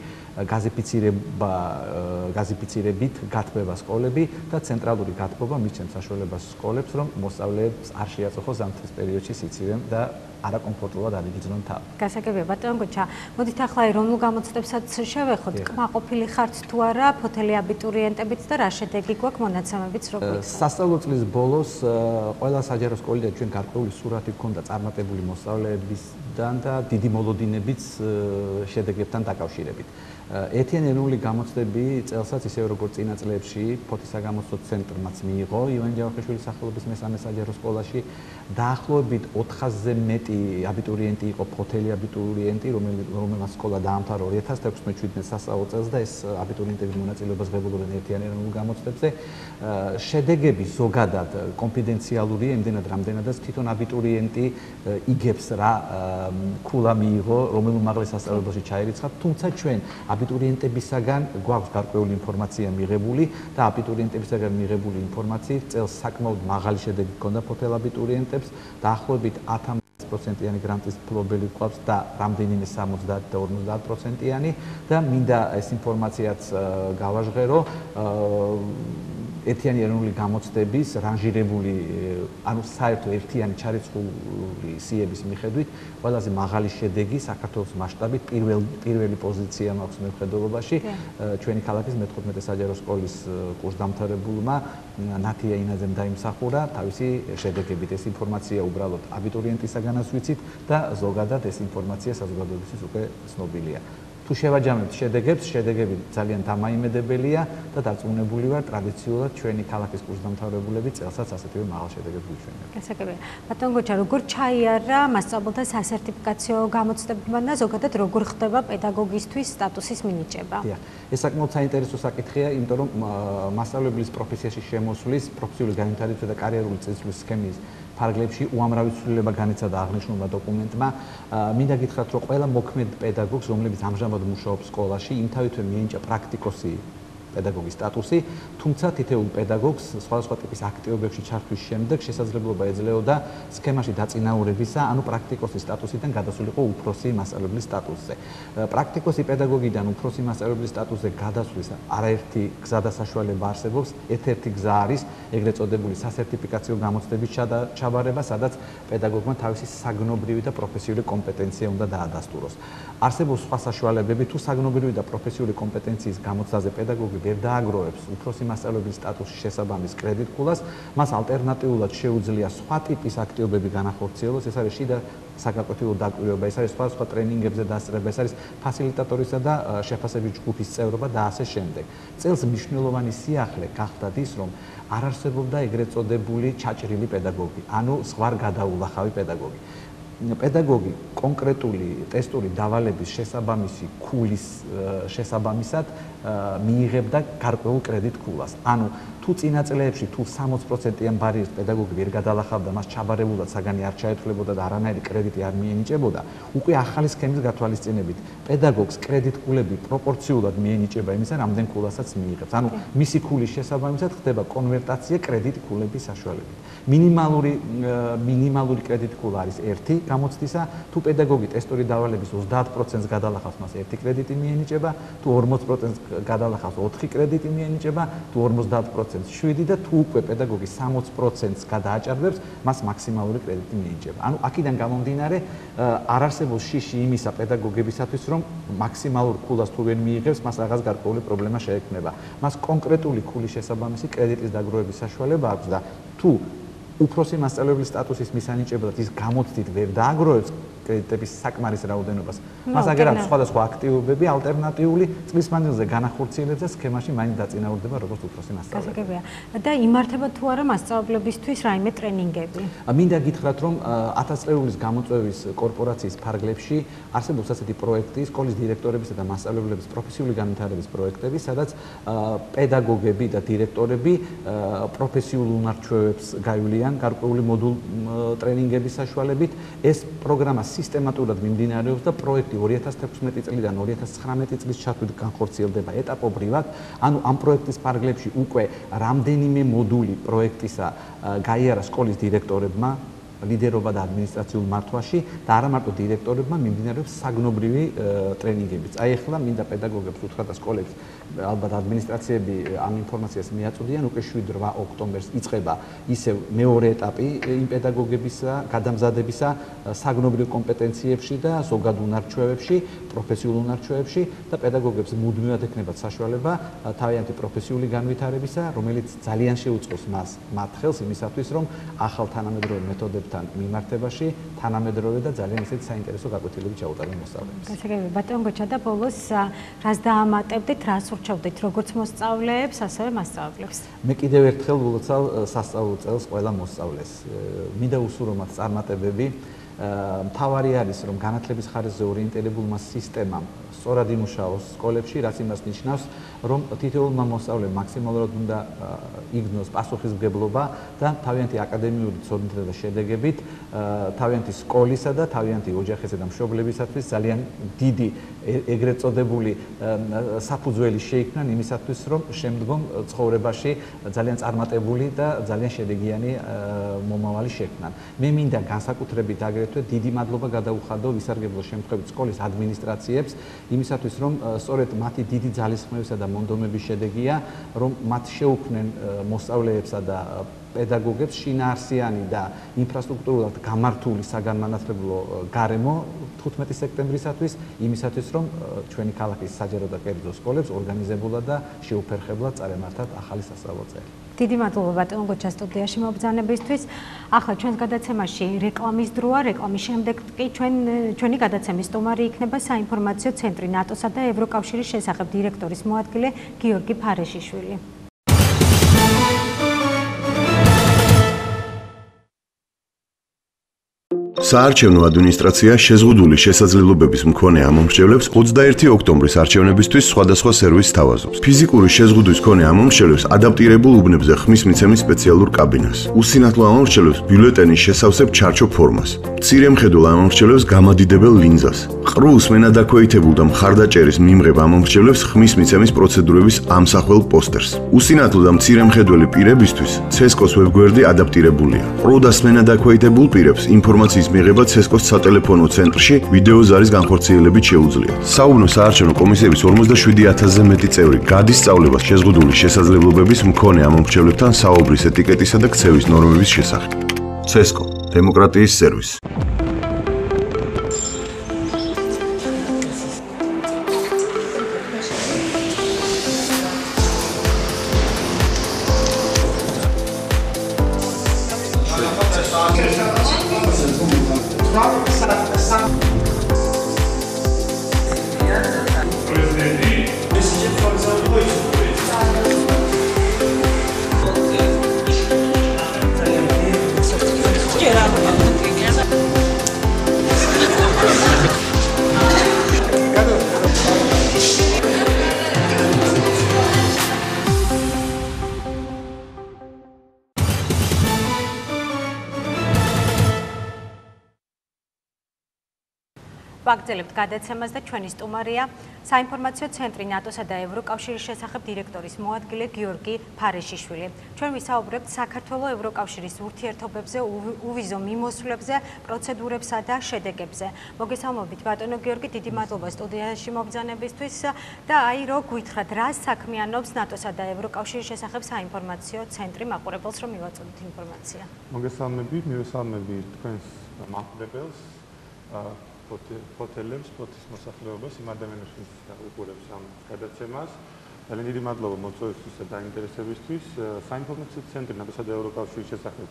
გაზიფიცირებით გათბება სკოლები და ცენტრალური გათბობა მისცემს საშუალებას სკოლებს, რომ მოსწავლეებს არ შეაწუხოს ზამთრის პერიოდში სიცივე და არაკომფორტულად არიგიძნონ თავი. გასაგებია, ბატონო გოჩა, მოდით ახლა ეროვნულ გამოცდებსაც შევეხოთ. კმაყოფილი ხართ თუ არა ფოთელი აბიტურიენტებით და რა შედეგი გვაქვს მონაცემებით როგორ იქნება? სასწავლო წლის ბოლოს ყველა საჯარო სკოლიდან ჩვენ გარკვეული სურათი გქონდა წარმატებული მოსწავლეებისგან და დიდი მოლოდინებით შედეგებთან დაკავშირებით. ეთიანი ეროვნული გამოცდები წელსაც ისევ როგორც წინა წლებში ფოთის საგამოცდო ცენტრმაც მიიღო ივანე ჯავახიშვილის სახელობის მესამე საჯარო სკოლაში დაახლოებით 400-ზე მეტი აბიტურიენტი იყო ფოთელი აბიტურიენტი, რომელმაც სკოლა დაამთავრა 2016-17 სასწავლო წელს და ეს აბიტურიენტები მონაწილეობას ღებულობენ ეთიანი ეროვნულ გამოცდებზე. შედეგები ზოგადად კონფიდენციალურია, იმდენად რამდენადაც თვითონ აბიტურიენტი იგებს რა ქულა მიიღო, რომელ უმაღლეს სასწავლებელში ჩაირიცხა, თუმცა ჩვენ აბიტურიენტებისაგან გვაქვს გარკვეული ინფორმაცია მიღებული და აბიტურიენტებისაგან მიღებული ინფორმაციით წელს საკმაოდ მაღალი შედეგი ჰქონდა ფოთელ აბიტურიენტებს, დაახლოებით 10%-იანი გრანტის მფლობელი გვყავს და რამდენიმე 70 და 50%-იანი და მინდა ეს ინფორმაციაც გავაჟღერო ეთიანი ეროვნული გამოცდების რანჟირებული, ანუ საერთო ერთიანი ჩარიცხული სიების მიხედვით ყველაზე მაღალი შედეგი საქართველოს მასშტაბით პირველი პოზიცია მაქვს მევხედველობაში ჩვენი ქალაქის მე-15 საჯარო სკოლის კურსდამთავრებულმა ნათია ინაძემ დაიმსახურა თავისი შედეგებით. ეს ინფორმაცია უბრალოდ აბიტურიენტისაგანაც ვიცით და ზოგადად ეს ინფორმაცია საზოგადოებისთვის უკვე ცნობილია. თუ შევაჯამებთ შედეგებს, შედეგები ძალიან დამაიმედებელია და დარწმუნებული ვარ, ტრადიციულად ჩვენი ქალაქის კურსდამთავრებულები წელსაც ასეთივე მაღალ შედეგებს გვიჩვენებენ. გასაგებია. ბატონო გოჩა, როგორ ჩაიარა მასწავლებლთა სასერტიფიკაციო გამოცდებებმა და ზოგადად როგორ ხდება პედაგოგისთვის სტატუსის მინიჭება? დიახ, ეს საკმაოდ საინტერესო საკითხია, იმიტომ რომ მასწავლებლის პროფესიაში შემოსვლის, პროფესიული განვითარებისა და კარიერული წესრიგის სქემის ფარგლებში უამრავი ცვლილება განიცადა აღნიშნულმა დოკუმენტმა. მინდა გითხრათ, რომ ყველა მოქმედ პედაგოგს, რომლებიც ამჟამად მუშაობს სკოლაში, იმთავითვე მიენიჭა პრაქტიკოსი პედაგოგის სტატუსი, თუმცა თითოეულ პედაგოგს სხვადასხვა ტიპის აქტივობებში ჩართვის შემდეგ შესაძლებლობა ეძლეოდა სქემაში დაწინაურებისა, ანუ პრაქტიკოსის სტატუსიდან გადასულიყო უფროსი მასწავლებლის სტატუსზე. პრაქტიკოსი პედაგოგიდან უფროსი მასწავლებლის სტატუსზე გადასვლის არაერთი გზა და საშუალება არსებობს. ერთ-ერთი გზა არის ეგრეთ წოდებული სასერტიფიკაციო გამოცდების ჩაბარება, სადაც პედაგოგმა თავისი საგნობრივი და პროფესიული კომპეტენცია უნდა დაადასტუროს. არსებობს სხვა საშუალებები, თუ საგნობრივი და პროფესიული კომპეტენციის გამოცდაზე პედაგოგი ვერ დააგროვებს უფროსი მასწავლებლის სტატუსის შესაბამის კრედიტ-ქულას, მას ალტერნატიულად შეუძლია სხვა ტიპის აქტივობები განახორციელოს, ეს არის შიდა საკანონმდებლო დაკვირვება, ეს არის სხვადასხვა ტრენინგებზე დასწრება, ეს არის ფასილიტატორისა და შეფასების ჯგუფის წევრობა და ასე შემდეგ. წელს მნიშვნელოვანი სიახლე გახდათ ის, რომ არ არსებობდა ეგრეთ წოდებული ჩაჭრილი პედაგოგი, ანუ ზღვარ გადაულახავი პედაგოგი. პედაგოგი კონკრეტული ტესტური დავალების შესაბამისი ქულის შესაბამისად მიიღებდა გარკვეულ კრედიტ ქულას. ანუ თუ წინა წლებში თუ 60%-იან ბარიერს პედაგოგი ვერ გადალახავდა, მას ჩაბარებულად საგანი არ ჩაეთვლებოდა და არანაირი კრედიტი არ მიენიჭებოდა, უკვე ახალი სქემის გათვალისწინებით პედაგოგს კრედიტ ქულები პროპორციულად მიენიჭება იმისა, რამდენ ქულასაც მიიღებს. ანუ მისი ქულის შესაბამისად ხდება კონვერტაცია კრედიტ ქულების საშუალებით. მინიმალური კრედიტ ქულა არის 1 გამოცდისა, თუ პედაგოგი ტესტური დავალების 30%-ს გადალახავს, მას 1 კრედიტი მიენიჭება, თუ 40%-ს გადალახავს 4 კრედიტი მიენიჭება, თუ 50%-ს 7 და თუ უკვე პედაგოგი 60%-ს გადააჭარბებს, მას მაქსიმალური კრედიტი მიენიჭება. ანუ აქედან გამომდინარე, არ არსებობს შიში იმისა პედაგოგებისათვის, რომ მაქსიმალურ ქულას თუ ვერ მიიღებს, მას რაღაც გარკვეული პრობლემა შეექმნება. მას კონკრეტული ქულის შესაბამისი კრედიტის დაგროვების საშუალება აქვს და თუ უფროსი მასწავლებლის სტატუსის მისანიჭებლად ის გამოცდით ვერ დააგროვებს კრედიტების საკმარის რაოდენობას. მას აგერ აქვს სხვადასხვა აქტივობები, ალტერნატიული წლის მანძილზე განახორციელებს და სქემაში მაინც დაწინაურდება როგორც უფროსი მასწავლებელი. გასაგებია. და იმართება თუ არა მასწავლებლებისთვის რაიმე ტრენინგები? მინდა გითხრათ, რომ 1000 წლეულის გამოწვევის კორპორაციის ფარგლებში არსებობს ასეთი პროექტი, სკოლის დირექტორებისა და მასწავლებლების პროფესიული განვითარების პროექტები, სადაც პედაგოგები და დირექტორები პროფესიულ უნარჩვევებს გაივლიან გარკვეული მოდულ ტრენინგების საშუალებით. ეს პროგრამა სისტემატურად მიმდინარეობს და პროექტი 2016 წლიდან 2019 წლის ჩათვლით განხორციელდება ეტაპობრივად. ანუ ამ პროექტის ფარგლებში უკვე რამდენიმე მოდული პროექტისა გაიარა სკოლის დირექტორებმა ლიდერობა და ადმინისტრაციულ მართვაში და არა მარტო დირექტორებმა მიმდინარეობს საგნობრივი ტრენინგებიც. აი ახლა მინდა პედაგოგებს უთხრა და სკოლებს ალბათ ადმინისტრაციები ამ ინფორმაციას მიაწოდიან, უკვე 7-8 ოქტომბერს იწყება ისევ მეორე ეტაპი იმ პედაგოგებისა გადამზადებისა საგნობრივ კომპეტენციებში და ზოგად უნარჩვევებში, პროფესიულ უნარჩვევებში და პედაგოგებს მუდმივად ექნებათ საშუალება თავიანთი პროფესიული განვითარებისა, რომელიც ძალიან შეუწყოს მათ ხელს იმისათვის, რომ ახალ თანამედროვე მეთოდებთან მიმართებაში თანამედროვე და ძალიან ისეთი საინტერესო გაკვეთილები ჩაუტარონ მოსწავლეებს. გასაგებია, ბატონ გოჩა და ბოლოს რას დაამატებდით, რას ურჩევდით როგორც მოსწავლეებს, ასევე მასწავლებლებს? მე კიდევ ერთხელ ვილოცავ სასწავლო წელს ყველა მოსწავლეს. მინდა უსურვო მათ წარმატებები. მთავარი არის, რომ განათლების ხარისხზე ორიენტირებულმა სისტემამ სწორად იმუშაოს სკოლებში, რაც იმას ნიშნავს, რომ თითოეულმა მოსწავლემ მაქსიმალურად უნდა იგნოს პასუხისმგებლობა და თავიანთი აკადემიური ცოდნითა და შედეგებით თავიანთი სკოლისა და თავიანთი ოჯახისა და მშობლებისათვის ძალიან დიდი ეგრეთ წოდებული საფუძველი შეიქმნან იმისათვის, რომ შემდგომ ცხოვრებაში ძალიან წარმატებული და ძალიან შედეგიანი მომავალი შექმნან. მე მინდა განსაკუთრებით აგრეთვე დიდი მადლობა გადაუხადო ვისარგებლო შემთხვევით სკოლის ადმინისტრაციებს იმისათვის, რომ სწორედ მათი დიდი ძალისხმევისა და მონდომების შედეგია, რომ მათ შეუქმნენ მოსწავლეებსა და პედაგოგებს შინაარსიანი და ინფრასტრუქტურულად გამართული საგანმანათლებლო გარემო 15 სექტემბრისათვის, იმისათვის, რომ ჩვენი ქალაქის საჯარო და კერძო სკოლებს ორგანიზებულად და შეუფერხებლად წარემართათ ახალი სასწავლო წელი. დიდი მადლობა ბატონ გოჩა სტუდიაში მობრძანებისთვის. ახლა ჩვენს გადაცემაში რეკლამის დროა, რეკლამის შემდეგ კი ჩვენი გადაცემის სტუმარი იქნება საინფორმაციო ცენტრი ნატოსა და ევროკავშირის შესახებ დირექტორის მოადგილე გიორგი ფარეშიშვილი. საარჩევნო ადმინისტრაცია შეზღუდული შესაძლებლობების მქონე ამომრჩევლებს 21 ოქტომბრის არჩევნებისთვის სხვადასხვა სერვისს სთავაზობს. ფიზიკური შეზღუდვის მქონე ამომრჩევლებს ადაპტირებულ უბნებზე ხმის მიცემის სპეციალურ კაბინას. უსინათლო ამომრჩევლებს ბიულეტენის შესავსებ ჩარჩო ფორმას. მცირე მხედრულ ამომრჩევლებს გამადიდებელ ლინზას. ყრუს მენადაქვეითებულ და მხარდაჭერის მიმღებ ამომრჩევლებს ხმის მიცემის პროცედურების ამსახველ პოსტერს. უსინათლო და მცირე მხედველი პირებისთვის ცესკოს ვებგვერდი ადაპტირებულია. ყრუ და მენადაქვეითებულ პირებს ინფორმაციის მიღება ცესკოს სატელეფონო ცენტრში ვიდეო ზარის განხორციელებით შეუძლიათ. საუბნო საარჩევნო კომისიების 47000-ზე მეტი წევრი გადის სწავლებას შეზღუდული შესაძლებლობების მქონე ამომრჩევლებთან საუბრის ეტიკეტისა და ქცევის ნორმების შესახებ. ცესკო დემოკრატიის სერვისი. Era ვაგრძელებთ გადაცემას და ჩვენი სტუმარია საინფორმაციო ცენტრი ნატოსა და ევროკავშირის შესახებ დირექტორის მოადგილე გიორგი ფარეშიშვილი. ჩვენ ვისაუბრებთ საქართველოს ევროკავშირის ურთიერთობებზე, უვიზო მიმოსვლებზე, პროცედურებსა და შედეგებზე. მოგესალმებით ბატონო გიორგი, დიდი მადლობა სტუდიაში მობრძანებისთვის და აი რო გითხრათ, რა საქმიანობს ნატოსა და ევროკავშირის შესახებ საინფორმაციო ცენტრი მაყურებელს რომ მივაწოდოთ ინფორმაცია. მოგესალმებით, მივესალმები თქვენს მაყურებელს, ფოთელებს, ფოთის მოსახლეობას, იმ ადამიანებს, ვინც უყურებს ამ გადაცემას. ძალიან დიდი მადლობა მოწვევისთვის და დაინტერესებისთვის. საინფორმაციო ცენტრი ნატოსა და ევროკავშირის შესახებ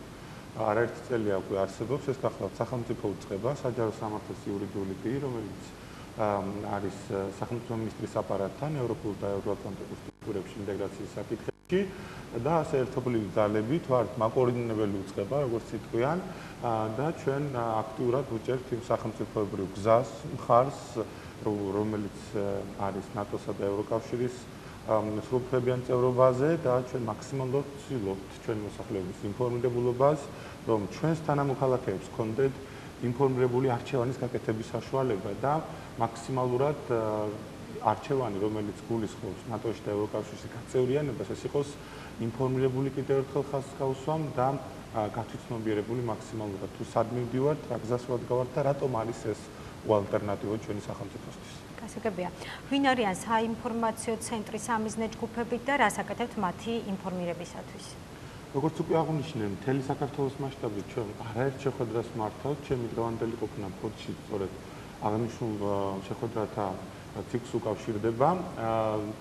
არაერთი წელია უკვე არსებობს. ეს გახლავთ სახელმწიფო უწყება, საჯარო სამართლის იურიდიული პირი, რომელიც არის სახელმწიფო მინისტრის აპარატთან ევროპულ და ევროატლანტიკურ სტრუქტურებში ინტეგრაციის საკითხებში და ასე ერთობლივი ძალებით ვართ მაკოორდინებელი უწყება, როგორც იტყვიან, და ჩვენ აქტიურად ვუჭერთ იმ სახელმწიფოებრივ გზას, მხარს, რომელიც არის ნატოსა და ევროკავშირის სრულუფლებიან წევრობაზე და ჩვენ მაქსიმალურად ვცდილობთ ჩვენი მოსახლეობის ინფორმირებულობას, რომ ჩვენს თანამოქალაქეებს ჰქონდეთ ინფორმირებული არჩევანის გაკეთების საშუალება და მაქსიმალურად არჩევანი, რომელიც გულისხმობს ნატოში და ევროკავშირში გაწევრიანებას, ეს იყოს ინფორმირებული კიდევ ერთხელ ხაზს გავუსვამ და გათვითცნობიერებული მაქსიმალურად თუ სად მივდივართ, რა გზას ვადგავართ და რატომ არის ეს ალტერნატივა ჩვენი სახელმწიფოსთვის. გასაგებია. ვინ არიან საინფორმაციო ცენტრის სამიზნე ჯგუფები და რას აკეთებთ მათი ინფორმირებისათვის? როგორც უკვე აღნიშნე, მთელი საქართველოს მასშტაბით ჩვენ არაერთ შეხვედრას მართავთ. ჩემი დღევანდელი ყოფნა ფოთში სწორედ აღნიშნულ შეხვედრათა ციკლს უკავშირდება.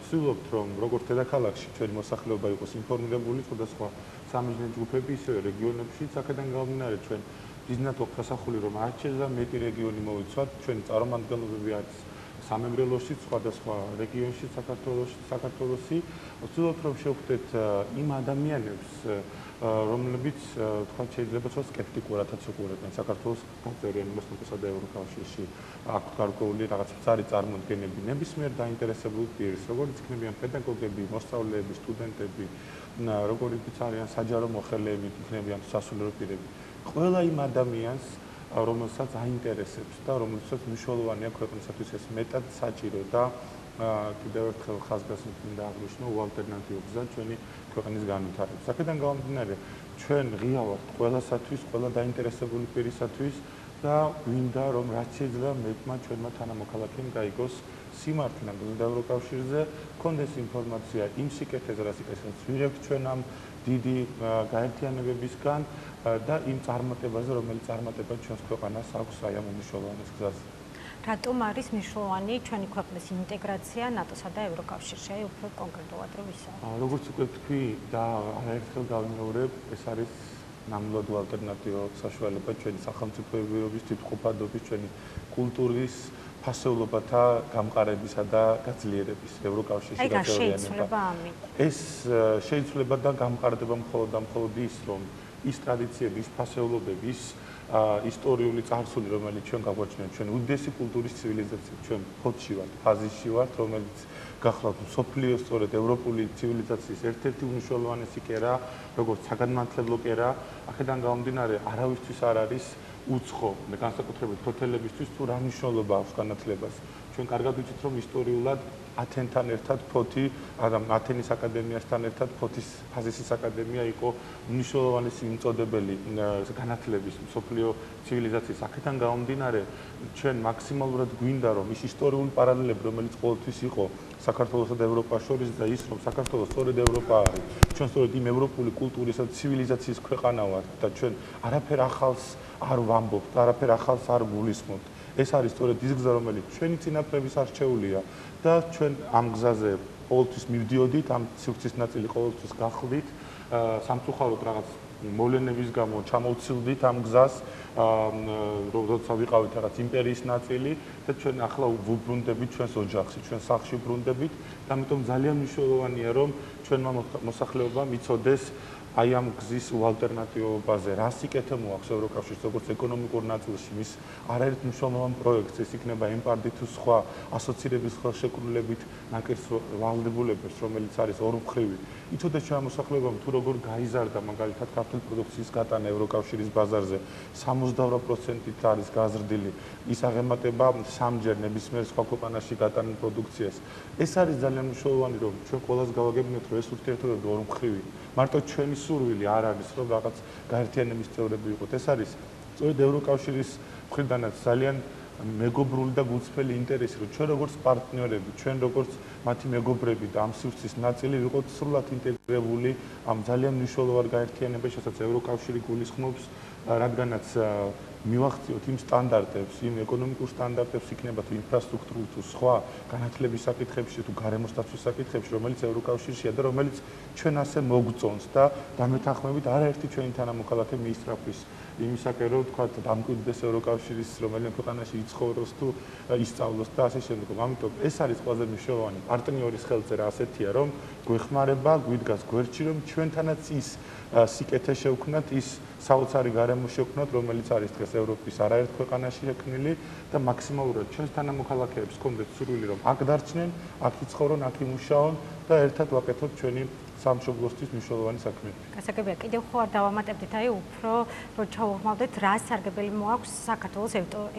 ვცდილობთ, რომ როგორც დედაქალაქში ჩვენი მოსახლეობა იყოს ინფორმირებული, სხვადასხვა სამიზნე ჯგუფები ისევე რეგიონებშიც, აქედან გამომდინარე ჩვენ მიზნად ვაქვს გასახული, რომ არც შეიძლება მეტი რეგიონი მოვიცვათ, ჩვენი წარმომადგენლობები არის სამეგრელოში, სხვადასხვა რეგიონში საქართველოსი. ვცდილობთ, რომ შევხვდეთ იმ ადამიანებს, რომლებიც თქვა შეიძლება თქვა სკეპტიკურადაც უყურებენ საქართველოს გაწევრიანებას ნატოსა და ევროკავშირში აქვთ გარკვეული რაღაც მცარი წარმოდგენები ნებისმიერ დაინტერესებულ პირს, როგორც იქნებიან პედაგოგები, მოსწავლეები, სტუდენტები, როგორიც არიან საჯარო მოხელეები, იქნებიან სასულიერო პირები. ყველა იმ ადამიანს რომელსაც აინტერესებს და რომელსაც მნიშვნელოვანია ქვეყნისათვის ეს მეტად საჭირო და კიდევ ერთხელ ხაზგასმით მინდა აღნიშნო ალტერნატიულ გზად ჩვენი ქვეყნის განვითარებას. აქედან გამომდინარე, ჩვენ ღია ვართ ყველასათვის, ყველა დაინტერესებული პირისათვის და გვინდა რომ რაც შეიძლება მეტმა ჩვენმა თანამოქალაქემ გაიგოს სიმართლე ნატოსა და ევროკავშირზე, გქონდეს ინფორმაცია იმ სიკეთეზე, რასაც ვიღებთ ჩვენ ამ დიდი გაერთიანებებისგან და იმ წარმატებაზე, რომელიც წარმატება ჩვენს ქვეყანას აქვს აი ამ უმნიშვნელოვანეს გზაზე. რატომ არის მნიშვნელოვანი ჩვენი ქვეყნის ინტეგრაცია ნატოსა და ევროკავშირში? აი უფრო კონკრეტულად რომ ვისაუბროთ. როგორც უკვე თქვი და არაერთხელ გავიმეორებ, ეს არის ნამდვილად ალტერნატივა საშუალება ჩვენი სახელმწიფოებრივობის თვითმყოფადობის, ჩვენი კულტურის ფასეულობათა გამყარებისა და გაძლიერების ევროკავშირში გაწევრიანება. ეს შეიძლება და გამყარდება მხოლოდ და მხოლოდ ის, რომ ის ტრადიციები, ის ფასეულობები, ის ისტორიული წარსული, რომელიც ჩვენ გაგვაჩნია, ჩვენ უდიდესი კულტურის ცივილიზაცია, ჩვენ ფოთში ვართ, ფაზისში ვართ, რომელიც გახლავთ მსოფლიოს სწორედ ევროპული ცივილიზაციის ერთ-ერთი უმნიშვნელოვანესი კერა, როგორც საგანმანათლებლო კერა, აქედან გამომდინარე, არავისთვის არ არის უცხო, განსაკუთრებით ფოთელებისთვის თუ რა მნიშვნელობა აქვს განათლებას. ჩვენ კარგად ვიცით, რომ ისტორიულად ათენთან ერთად ფოთი, ათენის აკადემიასთან ერთად ფოთის ფაზისის აკადემია იყო მნიშვნელოვანესი მიმწოდებელი განათლების მსოფლიო ცივილიზაციის. აქედან გამომდინარე, ჩვენ მაქსიმალურად გვინდა, რომ ის ისტორიული პარალელები, რომელიც ყოველთვის იყო საქართველოსა და ევროპას შორის და ის, რომ საქართველოს სწორედ ევროპა არის, ჩვენ სწორედ იმ ევროპული კულტურისა და ცივილიზაციის ქვეყანა ვართ და ჩვენ არაფერ ახალს არ ვამბობთ, არაფერ ახალს არ გულისხმობთ. ეს არის სწორედ ის გზა, რომელიც ჩვენი წინაპრების არჩეულია და ჩვენ ამ გზაზე ყოველთვის მივდიოდით, ამ სივრცის ნაწილი ყოველთვის გახლდით, სამწუხაროდ რაღაც მოვლენების გამო ჩამოვცილდით ამ გზას, როცა ვიყავით რაღაც იმპერიის ნაწილი და ჩვენ ახლა ვუბრუნდებით ჩვენს ოჯახში, ჩვენ სახლში ვბრუნდებით და ამიტომ ძალიან მნიშვნელოვანია, რომ ჩვენმა მოსახლეობამ იცოდეს აი ამ გზის უალტერნატივობაზე რა სიკეთე მოაქვს ევროკავშირს როგორც ეკონომიკურ ნაწილში მის არაერთ მნიშვნელოვან პროექტს ეს იქნება ემპარდი თუ სხვა ასოცირების ხელშეკრულებით ნაკერს ვალდებულებას რომელიც არის ორმხრივი იცოდეთ შემოსახლებამ თუ როგორ გაიზარდა მაგალითად ქართული პროდუქციის გატანა ევროკავშირის ბაზარზე 68%-ით არის გაზრდილი ის აღემატება სამჯერ ნებისმიერ სხვა ქვეყანაში გატანილ პროდუქციას ეს არის ძალიან მნიშვნელოვანი რომ ჩვენ ყველას გავაგებინოთ რომ ეს ურთიერთობები ორმხრივი მარტო ჩვენი სურვილი არ არის რომ რაღაც გაერთიანების წევრები ვიყოთ ეს არის სწორედ ევროკავშირის მხრიდანაც ძალიან მეგობრული და გულწრფელი ინტერესი რომ ჩვენ როგორც პარტნიორები ჩვენ როგორც მათი მეგობრები და ამ სივრცის ნაწილი ვიყოთ სრულად ინტეგრირებული ამ ძალიან მნიშვნელოვან გაერთიანებაში რასაც ევროკავშირი გულისხმობს რადგანაც მივახციოთ იმ სტანდარტებს, იმ ეკონომიკურ სტანდარტებს იქნება თუ ინფრასტრუქტურულ თუ სხვა განათლების საკითხებში თუ გარემოს დაცვის საკითხებში, რომელიც ევროკავშირშია და რომელიც ჩვენ ასე მოგწონს და დამეთანხმებით არაერთი ჩვენი თანამოქალაქე მიისწრაფვის იმისაკენ რომ თქვა დამკვიდრდეს ევროკავშირის რომელიმე ქვეყანაში იცხოვროს თუ ისწავლოს და ასე შემდეგ. ამიტომ ეს არის ყველაზე მნიშვნელოვანი პარტნიორის ხელწერა ასეთია რომ გვეხმარება, გვიდგას გვერდში რომ ჩვენთანაც ის სიკეთე შევქნათ, ის საოცარი გარემო შევქნათ, რომელიც არის დღეს ევროპის არაერთ ქვეყანაში შექმნილი და მაქსიმალურად ჩვენს თანამოქალაქეებს ჰქონდეთ სურვილი რომ აქ დარჩნენ, აქ იცხოვრონ, აქ იმუშაონ და ერთად ვაკეთოთ ჩვენი სამშობლოსთვის მნიშვნელოვანი საქმეები. გასაგებია, კიდევ ხო არ დავამატებდით, აი უფრო რომ ჩაუღმავდეთ, რა სარგებელი მოაქვს საქართველოს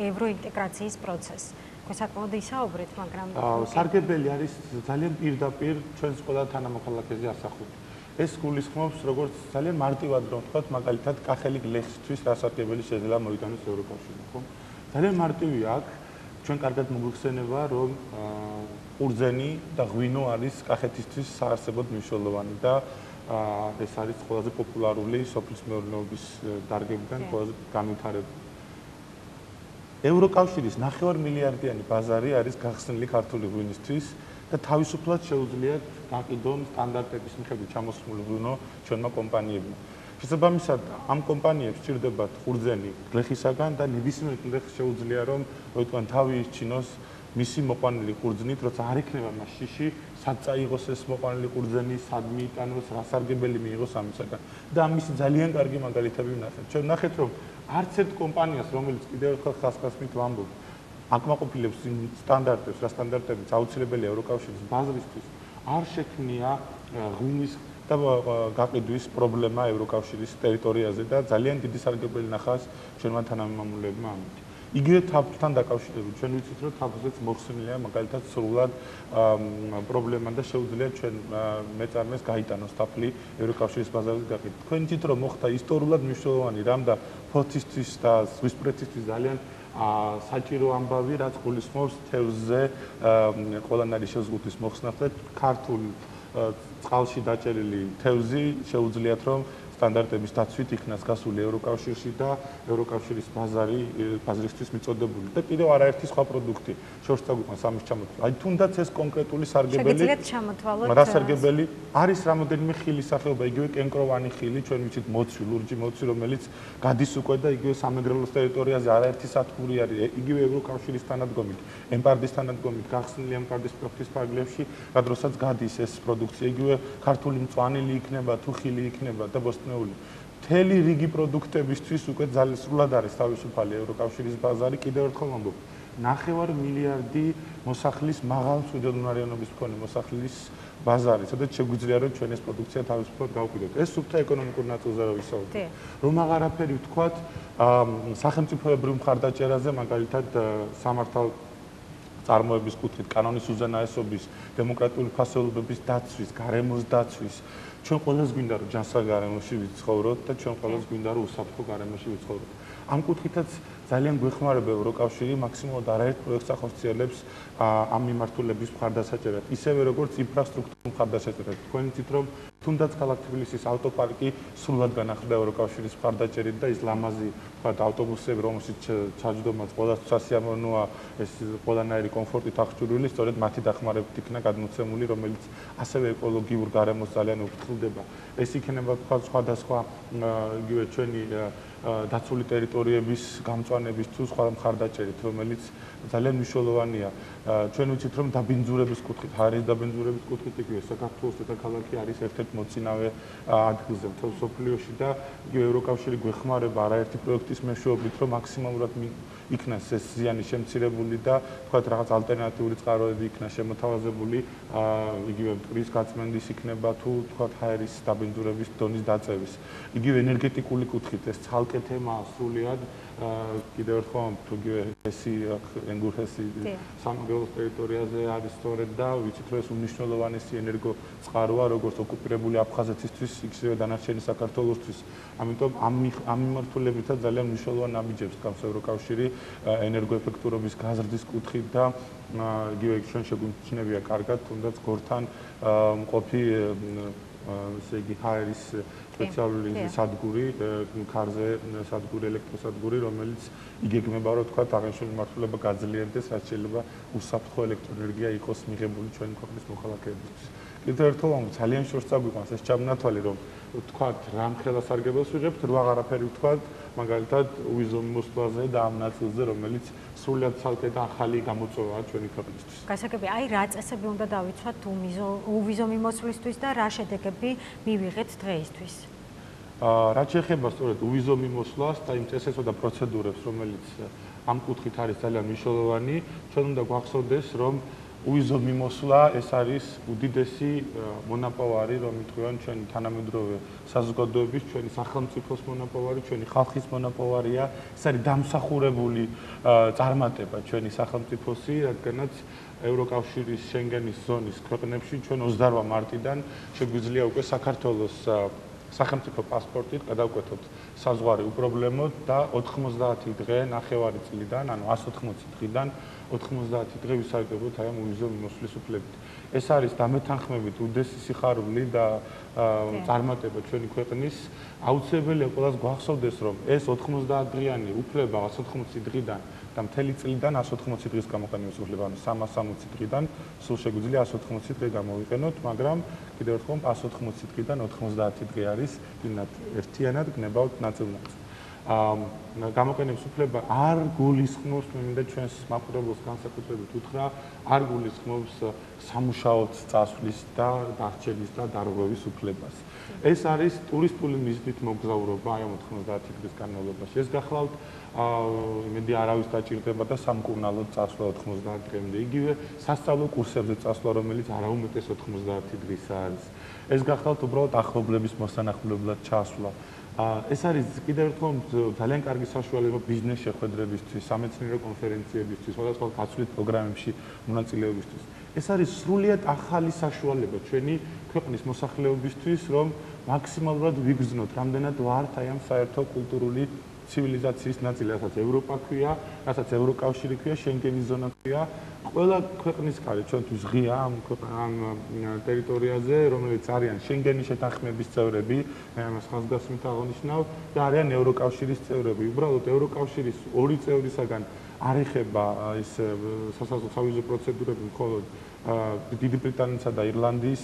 ევროინტეგრაციის პროცესს. საკმაოდ ისაუბრეთ, მაგრამ სარგებელი არის ძალიან პირდაპირ ჩვენს ყველა თანამოქალაქეზე ასახული. ეს გულისხმობს როგორც ძალიან მარტივად რომ ვთქვათ, მაგალითად, კახელი გლეხისთვის რა სარგებელი შეიძლება მოიტანოს ევროკავშირი, ხო? ძალიან მარტივია აქ ჩვენ კარგად მოგვიხსენება რომ ყურძენი და ღვინო არის კახეთისთვის საარსებოდ მნიშვნელოვანი და ეს არის ყველაზე პოპულარული სოფლის მეურნეობის დარგებიდან ყველაზე განვითარებული. ევროკავშირის 9 მილიარდიანი ბაზარი არის გახსნილი ქართული ღვინისთვის და თავისუფლად შეუძლიათ გაყიდონ სტანდარტების მიხედვით ჩამოსული ღვინო ჩვენმა კომპანიებმა. შესაბამისად, ამ კომპანიებს სჭირდებათ ყურძენი გლეხისაგან და ნებისმიერ გლეხს შეუძლია რომ მოიტყვან თავი ისჩინოს მისი მოყვანილი ყურძნით, როცა არ იქნება მას შიში, სად წაიღოს ეს მოყვანილი ყურძენი, სად მიიტანოს, რა სარგებელი მიიღოს ამისაგან. და ამისი ძალიან კარგი მაგალითები ვნახეთ. ჩვენ ვნახეთ რომ არც ერთ კომპანიას, რომელიც კიდევ ერთხელ ხასხასმით ვამბობ, აკმაყოფილებს იმ სტანდარტებს, რა სტანდარტებიც აუცილებელია ევროკავშირის ბაზრისთვის, არ შექმნია ღვინის და გაყიდვის პრობლემა ევროკავშირის ტერიტორიაზე და ძალიან დიდი სარგებელი ნახავს ჩვენმა თანამემამულეებმა ამით. იგივე თაფლთან დაკავშირებით ჩვენ ვიცით რომ თაფლზეც მოხსნილია მაგალითად სრულად პრობლემა და შეუძლია ჩვენ მეწარმეს გაიტანოს თაფლი ევროკავშირის ბაზარზე გაყიდვა. თქვენ იცით რომ მოხდა ისტორიულად მნიშვნელოვანი რამ და ფოთისთვის და სვისპრეთისთვის ძალიან საჭირო ამბავი, რაც გულისხმობს თევზზე ყველანაირი შეზღუდვის მოხსნას და ქართულ წყალში დაჭერილი თევზი შეუძლიათ რომ სტანდარტების დაცვით იქნას გასული ევროკავშირში და ევროკავშირის ბაზრისთვის მიწოდებული და კიდევ არაერთი სხვა პროდუქტი შორს წაგვიყვანს ამის ჩამოთვლა. აი თუნდაც ეს კონკრეტული სარგებელი რა სარგებელი არის რამოდენიმე ხილის სახეობა, იგივე კენკროვანი ხილი, ჩვენ ვიცით მოცვი, ლურჯი მოცვი, რომელიც გადის უკვე და იგივე სამეგრელოს ტერიტორიაზე არაერთი სათბური არის, იგივე ევროკავშირის თანადგომით, ემპარდის თანადგომით გახსნილი ემპარდის პროექტის ფარგლებში, რადგანაც გადის ეს პროდუქცია, იგივე ქართული მწვანილი იქნება, თუ ხილი იქნება და მთელი რიგი პროდუქტებისთვის უკვე ძალიან სრულად არის თავისუფალი ევროკავშირის ბაზარი. კიდევ ერთხელ ვამბობ, 9 მილიარდი მოსახლის მაღალ მშვიდობიანობის მქონე მოსახლის ბაზარი, სადაც შეგვიძლია რომ ჩვენ ეს პროდუქცია თავისუფლად გავყიდოთ. ეს სუფთა ეკონომიკურ ნაწილზე რა ვისაუბრეთ. რომ აღარაფერი ვთქვათ, სახელმწიფოებრივ მხარდაჭერაზე, მაგალითად სამართალ წარმოების კუთხით, კანონის უზენაესობის, დემოკრატიული ფასეულობების დაცვის, გარემოს დაცვის ჩვენ ყველას გვინდა რომ ჯანსაღ გარემოში ვიცხოვროთ და ჩვენ ყველას გვინდა რომ უსაფრთხო გარემოში ვიცხოვროთ. ამ კუთხითაც ძალიან გვეხმარება ევროკავშირი მაქსიმალურად არაერთ პროექტს ახორციელებს ამ მიმართულების მხარდასაჭერად, ისევე როგორც ინფრასტრუქტურის მხარდასაჭერად. თქვენ იცით რომ თუნდაც ქალაქ თბილისის ავტოპარკი სრულად განახლდა ევროკავშირის მხარდაჭერით და ის ლამაზი ავტობუსები, რომელშიც ჩაჯდომაც ყველას სასიამოვნოა, ეს ყველანაირი კომფორტით აღჭურვილი, სწორედ მათი დახმარებით იქნა გადმოცემული, რომელიც ასევე ეკოლოგიურ გარემოს ძალიან უფრთხილდება. ეს იქნება სხვადასხვა იგივე ჩვენი დაცული ტერიტორიების გამწვანების თუ სხვა მხარდაჭერით, რომელიც ძალიან მნიშვნელოვანია. ჩვენ ვიცით რომ დაბინძურების კუთხით, ჰაერის დაბინძურების კუთხით იგივე საქართველოს დედაქალაქი არის ერთ-ერთი მოწინავე ადგილზე მთელ მსოფლიოში და იგივე ევროკავშირი გვეხმარება არაერთი პროექტის მეშვეობით რომ მაქსიმალურად იქნას ეს ზიანი შემცირებული და თქვათ რაღაც ალტერნატიული წყაროები იქნას შემოთავაზებული, იგივე მტვრის გაწმენდის იქნება თუ თქვათ ჰაერის დაბინძურების დონის დაწევის. იგივე ენერგეტიკული კუთხით ეს ცალკე თემაა სრულიად. კიდევ ერთხელ თუგივე ესი ენგურხესი სამგრელოს ტერიტორიაზე არის სწორედ და ვიცით რომ ეს უმნიშვნელოვანესი ენერგო წყაროა როგორც ოკუპირებული აფხაზეთისთვის ისევე დანარჩენი საქართველოსთვის. ამიტომ ამ მიმართულებითაც ძალიან მნიშვნელოვან ნაბიჯებს გავს ევროკავშირი ენერგოეფექტურობის გაზრდის კუთხით და იგივე ჩვენ შეგვიმჩნევია კარგად თუნდაც გორთან მყოფი ესე იგი ჰაერის სპეციალური სადგური, ქარზე სადგური, ელექტროსადგური, რომელიც იგეგმება რომ თქვა აღნიშნული მმართველობა გაძლიერდეს, რაც შეიძლება უსაფრთხო ელექტროენერგია იყოს მიღებული ჩვენი ქვეყნის მოქალაქეებისთვის. კიდევ ერთხელ ძალიან შორს წაგვიყვანს ეს ჩამონათვალი რომ თქვათ რა მხოლოდ სარგებელს ვიღებთ, რო აღარაფერი ვთქვათ, მაგალითად უვიზო მიმოსვლაზე და ამ ნაწილზე, რომელიც სრულად ცალკე და ახალი გამოწვევაა ჩვენი ქვეყნისთვის. გასაგები, აი რა წესები უნდა დავიცვათ უვიზო მიმოსვლისთვის და რა შედეგები მივიღეთ დღეისთვის? რაც შეეხება სწორედ უვიზო მიმოსვლას და იმ წესებსა და პროცედურებს, რომელიც ამ კუთხით არის ძალიან მნიშვნელოვანი, ჩვენ უნდა გვახსოვდეს, რომ უვიზო მიმოსვლა ეს არის უდიდესი მონაპოვარი, რომ იტყვიან ჩვენი თანამედროვე საზოგადოების, ჩვენი სახელმწიფოს მონაპოვარი, ჩვენი ხალხის მონაპოვარია. ეს არის დამსახურებული წარმატება ჩვენი სახელმწიფოსი, რადგანაც ევროკავშირის შენგენის ზონის ქვეყნებში ჩვენ 28 მარტიდან შეგვიძლია უკვე საქართველოს სახელმწიფო პასპორტით გადავკვეთოთ საზღვარი უპრობლემოდ და 90 დღე ნახევარი წლიდან, ანუ 180 დღიდან 90 დღე ვისარგებლოთ აი ამ უვიზო მიმოსვლის უფლებით. ეს არის დამეთანხმებით უდიდესი სიხარული და წარმატება ჩვენი ქვეყნის. აუცილებელია ყველას გვახსოვდეს, რომ ეს 90 დღიანი უფლება 180 დღიდან და მთელი წლიდან 180 დღის გამოყენების უფლება, ანუ 360 დღიდან სულ შეგვიძლია 180 დღე გამოვიყენოთ, მაგრამ კიდევ ერთხელ 180 დღიდან 90 დღე არის ერთიანად გნებავთ ნაწილ-ნაწილ. გამოყენების უფლება არ გულისხმობს, მე მინდა ჩვენს მაყურებელს განსაკუთრებით უთხრა, არ გულისხმობს სამუშაოდ წასვლის და დარჩენის და დარღვევის უფლებას. ეს არის ტურისტული მიზნით მოგზაურობა აი ამ 90 დღის განმავლობაში. ეს გახლავთ იმედი არავის დაჭირდება და სამკურნალოდ წასვლა 90 დღემდე. იგივე სასწავლო კურსებზე წასვლა, რომელიც არაუმეტეს 90 დღის არის. ეს გახლავთ უბრალოდ ახლობლების მოსანახულებლად ჩასვლა. ეს არის კიდევ ერთხელ ძალიან კარგი საშუალება ბიზნეს შეხვედრებისთვის, სამეცნიერო კონფერენციებისთვის, სხვადასხვა გაცვლით პროგრამებში მონაწილეობისთვის. ეს არის სრულიად ახალი საშუალება ჩვენი ქვეყნის მოსახლეობისთვის, რომ მაქსიმალურად ვიგრძნოთ, რამდენად ვართ აი ამ საერთო კულტურული ცივილიზაციის ნაწილი, რასაც ევროპა ქვია, რასაც ევროკავშირი ქვია, შენგენის ზონა ქვია. ყველა ქვეყნის კარი ჩვენთვის ღია ამ ტერიტორიაზე, რომელიც არიან შენგენის შეთანხმების წევრები, ამას ხაზგასმით აღნიშნავ, და არიან ევროკავშირის წევრები. უბრალოდ ევროკავშირის ორი წევრისაგან არ ეხება ის სასაზღვრო პროცედურები მხოლოდ დიდი ბრიტანეთსა და ირლანდიის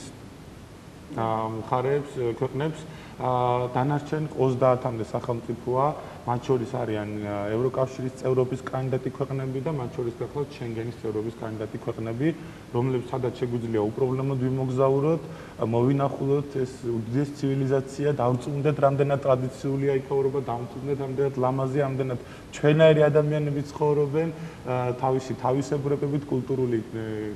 მხარეებს, ქვეყნებს, დანარჩენ 30-მდე სახელმწიფოა, მათ შორის არიან ევროკავშირის წევრობის კანდიდატი ქვეყნები და მათ შორის გახლავთ შენგენის წევრობის კანდიდატი ქვეყნები, რომლებიც სადაც შეგვიძლია უპრობლემოდ ვიმოგზაუროთ, მოვინახულოთ ეს უდიდესი ცივილიზაცია, დავწუნდეთ რამდენად ტრადიციულია იქაურობა, დავწუნდეთ რამდენად ლამაზია, რამდენად ჩვენაირი ადამიანები ცხოვრობენ, თავისი თავისებურებებით, კულტურული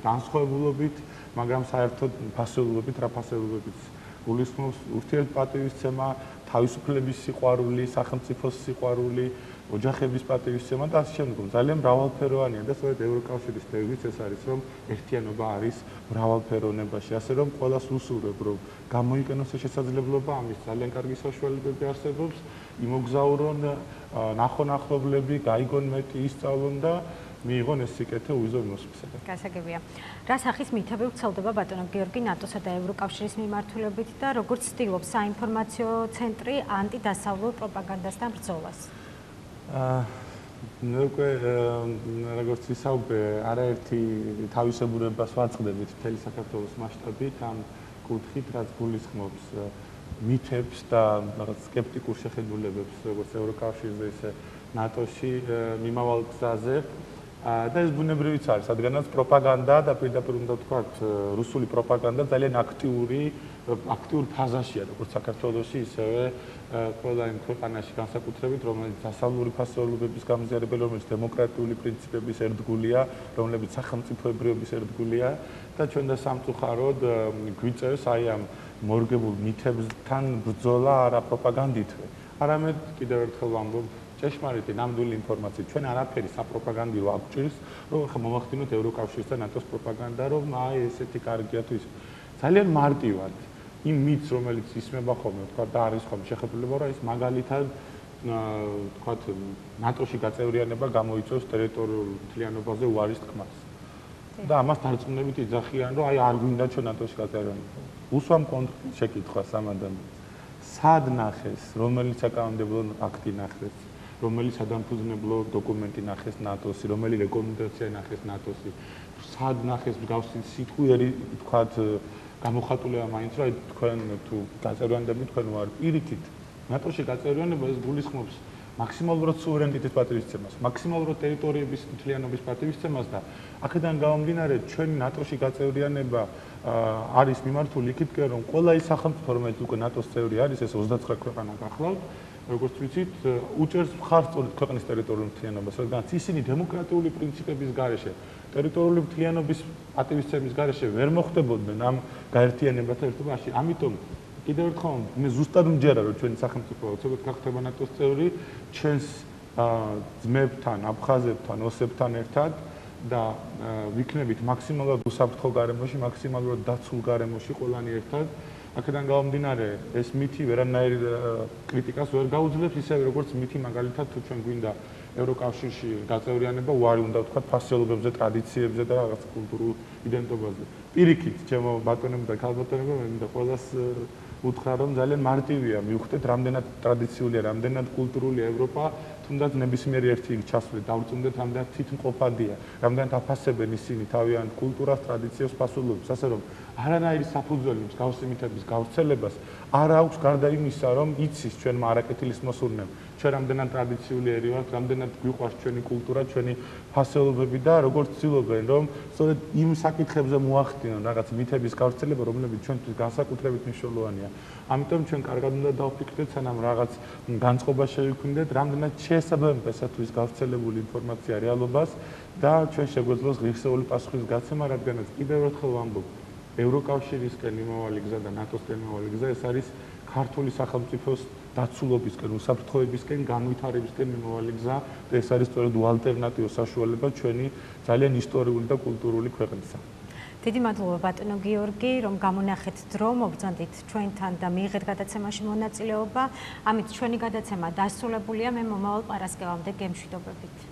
განსხვავებულობით, მაგრამ საერთოდ ფასეულობით, რა ფასეულობით გულისხმობს ურთიერთპატივისცემა, თავისუფლების სიყვარული, სახელმწიფოს სიყვარული, ოჯახების პატივისცემა და ასე შემდეგ. ძალიან მრავალფეროვანია და სწორედ ევროკავშირის თეორიით ეს არის, რომ ერთიანობა არის მრავალფეროვნებაში, ასე რომ ყველას უსურვებ, რომ გამოიყენოს ეს შესაძლებლობა, ამის ძალიან კარგი საშუალებები არსებობს, იმოგზაურონ, ნახონ ახლობლები, გაიგონ მეტი, ისწავლონ და მიიღონ ეს სიკეთე უვიზო მიმოსვლისაგან. გასაგებია. რა სახის მითები ვრცელდება ბატონო გიორგი ნატოსა და ევროკავშირის მიმართულებით და როგორც ცდილობს საინფორმაციო ცენტრი ანტიდასავლურ პროპაგანდასთან ბრძოლას? უკვე როგორც ვისაუბრე, არაერთი თავისებურებას ვაწყდებით მთელი საქართველოს მასშტაბით ამ კუთხით, რაც გულისხმობს მითებს და რაღაც სკეპტიკურ შეხედულებებს, როგორც ევროკავშირზე, ისე ნატოში მიმავალ გზაზე. და ეს ბუნებრივიც არის, რადგანაც პროპაგანდა და პირდაპირ უნდა ვთქვათ, რუსული პროპაგანდა ძალიან აქტიურ ფაზაშია, როგორც საქართველოში, ისევე ყველა იმ ქვეყანაში განსაკუთრებით, რომელიც დასავლური ფასეულობების გამზიარებელი, რომელიც დემოკრატიული პრინციპების ერთგულია, რომლებიც სახელმწიფოებრიობის ერთგულია და ჩვენ და სამწუხაროდ გვიწევს აი ამ მორგებულ მითებთან ბრძოლა არა პროპაგანდითვე. არამედ კიდევ ერთხელ ვამბობ, ჭეშმარიტი ნამდვილი ინფორმაციით ჩვენ არაფერი საპროპაგანდირო არ გვჭირს, რომ ხა მომახდინოთ ევროკავშირს და ნატოს პროპაგანდა, რომ აი ესეთი კარგია თუ ის. ძალიან მარტივად იმ მითს, რომელიც ისმება ხოლმე, თქვა და არის ხოლმე შეხებულება, რომ ის მაგალითად თქვა ნატოში გაწევრიანება გამოიწვევს ტერიტორიულ მთლიანობაზე უარის თქმას. და ამას დარწმუნებით იძახიან, რომ აი არ გვინდა ჩვენ ნატოში გაწევრიანება. უსვამ კონკრეტ შეკითხვას ამ ადამიანს. სად ნახეს, რომელი საკანონმდებლო აქტი ნახეს, რომელი სადამფუძნებლო დოკუმენტი ნახეს ნატოსი, რომელი რეკომენდაცია ნახეს ნატოსი, სად ნახეს მსგავსი სიტყვიერი თქვათ გამოხატულება მაინც რომ თქვენ თუ გაწევრიანდები თქვენ ვარ პირიქით ნატოში გაწევრიანება ეს გულისხმობს მაქსიმალურად სუვერენიტეტის პატივისცემას, მაქსიმალურად ტერიტორიების მთლიანობის პატივისცემას და აქედან გამომდინარე ჩვენი ნატოში გაწევრიანება არის მიმართული იქითკენ რომ ყველა ის სახელმწიფო რომელიც უკვე ნატოს წევრი არის ეს 29 ქვეყანა გახლავთ როგორც ვიცით უჭერს მხარს სწორედ ქვეყნის ტერიტორიულ მთლიანობას, რადგანაც ისინი დემოკრატიული პრინციპების გარეშე, ტერიტორიული მთლიანობის პატივისცემის გარეშე ვერ მოხვდებოდნენ ამ გაერთიანებათა ერთობაში. ამიტომ კიდევ ერთხელ მე ზუსტად მჯერა რომ ჩვენი სახელმწიფო უცებად გახდება ნატოს წევრი, ჩვენს ძმებთან, აფხაზებთან, ოსებთან ერთად და ვიქნებით მაქსიმალურად უსაფრთხო გარემოში, მაქსიმალურად დაცულ გარემოში ყველანი ერთად. აქედან გამომდინარე ეს მითი ვერანაირ კრიტიკას ვერ გაუძლებს ისევე როგორც მითი მაგალითად თუ ჩვენ გვინდა ევროკავშირში გაწევრიანება უარი უნდა ვთქვათ ფასეულობებზე, ტრადიციებზე და რაღაც კულტურულ იდენტობაზე. პირიქით, ჩემო ბატონებო და ქალბატონებო, მე მინდა ყველას უთხრა რომ ძალიან მარტივია მივხვდეთ რამდენად ტრადიციულია, რამდენად კულტურულია ევროპა, თუნდაც ნებისმიერი ერთი ჩასვლით დავწუნდეთ რამდენად თვითმყოფადია, რამდენად აფასებენ ისინი თავიანთ კულტურას, ტრადიციებს, ფასეულობებს, ასე რომ არანაირი საფუძველი მსგავსი მითების გავრცელებას არ აქვს გარდა იმისა, რომ იცის ჩვენმა არაკეთილის მოსურნემ, ჩვენ რამდენად ტრადიციული ერი ვართ, რამდენად გვიყვარს ჩვენი კულტურა, ჩვენი ფასეულობები და როგორც ცდილობენ, რომ სწორედ იმ საკითხებზე მოახდინონ რაღაც მითების გავრცელება, რომლებიც ჩვენთვის განსაკუთრებით მნიშვნელოვანია. ამიტომ ჩვენ კარგად უნდა დავფიქრდეთ, სანამ რაღაც განწყობა შევიქმნით, რამდენად შეესაბამება ესათვის გავრცელებული ინფორმაცია რეალობას და ჩვენ შეგვეძლოს ღირსეული პასუხის გაცემა, რადგანაც კიდევ ერთხელ ვამბობ, ევროკავშირისკენ მიმავალი გზა და ნატოსკენ მიმავალი გზა ეს არის ქართული სახელმწიფოს დაცულობისკენ, უსაფრთხოებისკენ, განვითარებისკენ მიმავალი გზა და ეს არის სწორედ უალტერნატივო საშუალება ჩვენი ძალიან ისტორიული და კულტურული ქვეყნისა. დიდი მადლობა ბატონო გიორგი, რომ გამონახეთ დრო, მობრძანდით ჩვენთან და მიიღეთ გადაცემაში მონაწილეობა. ამით ჩვენი გადაცემა დასრულებულია. მე მომავალ პარასკევამდე გემშვიდობებით.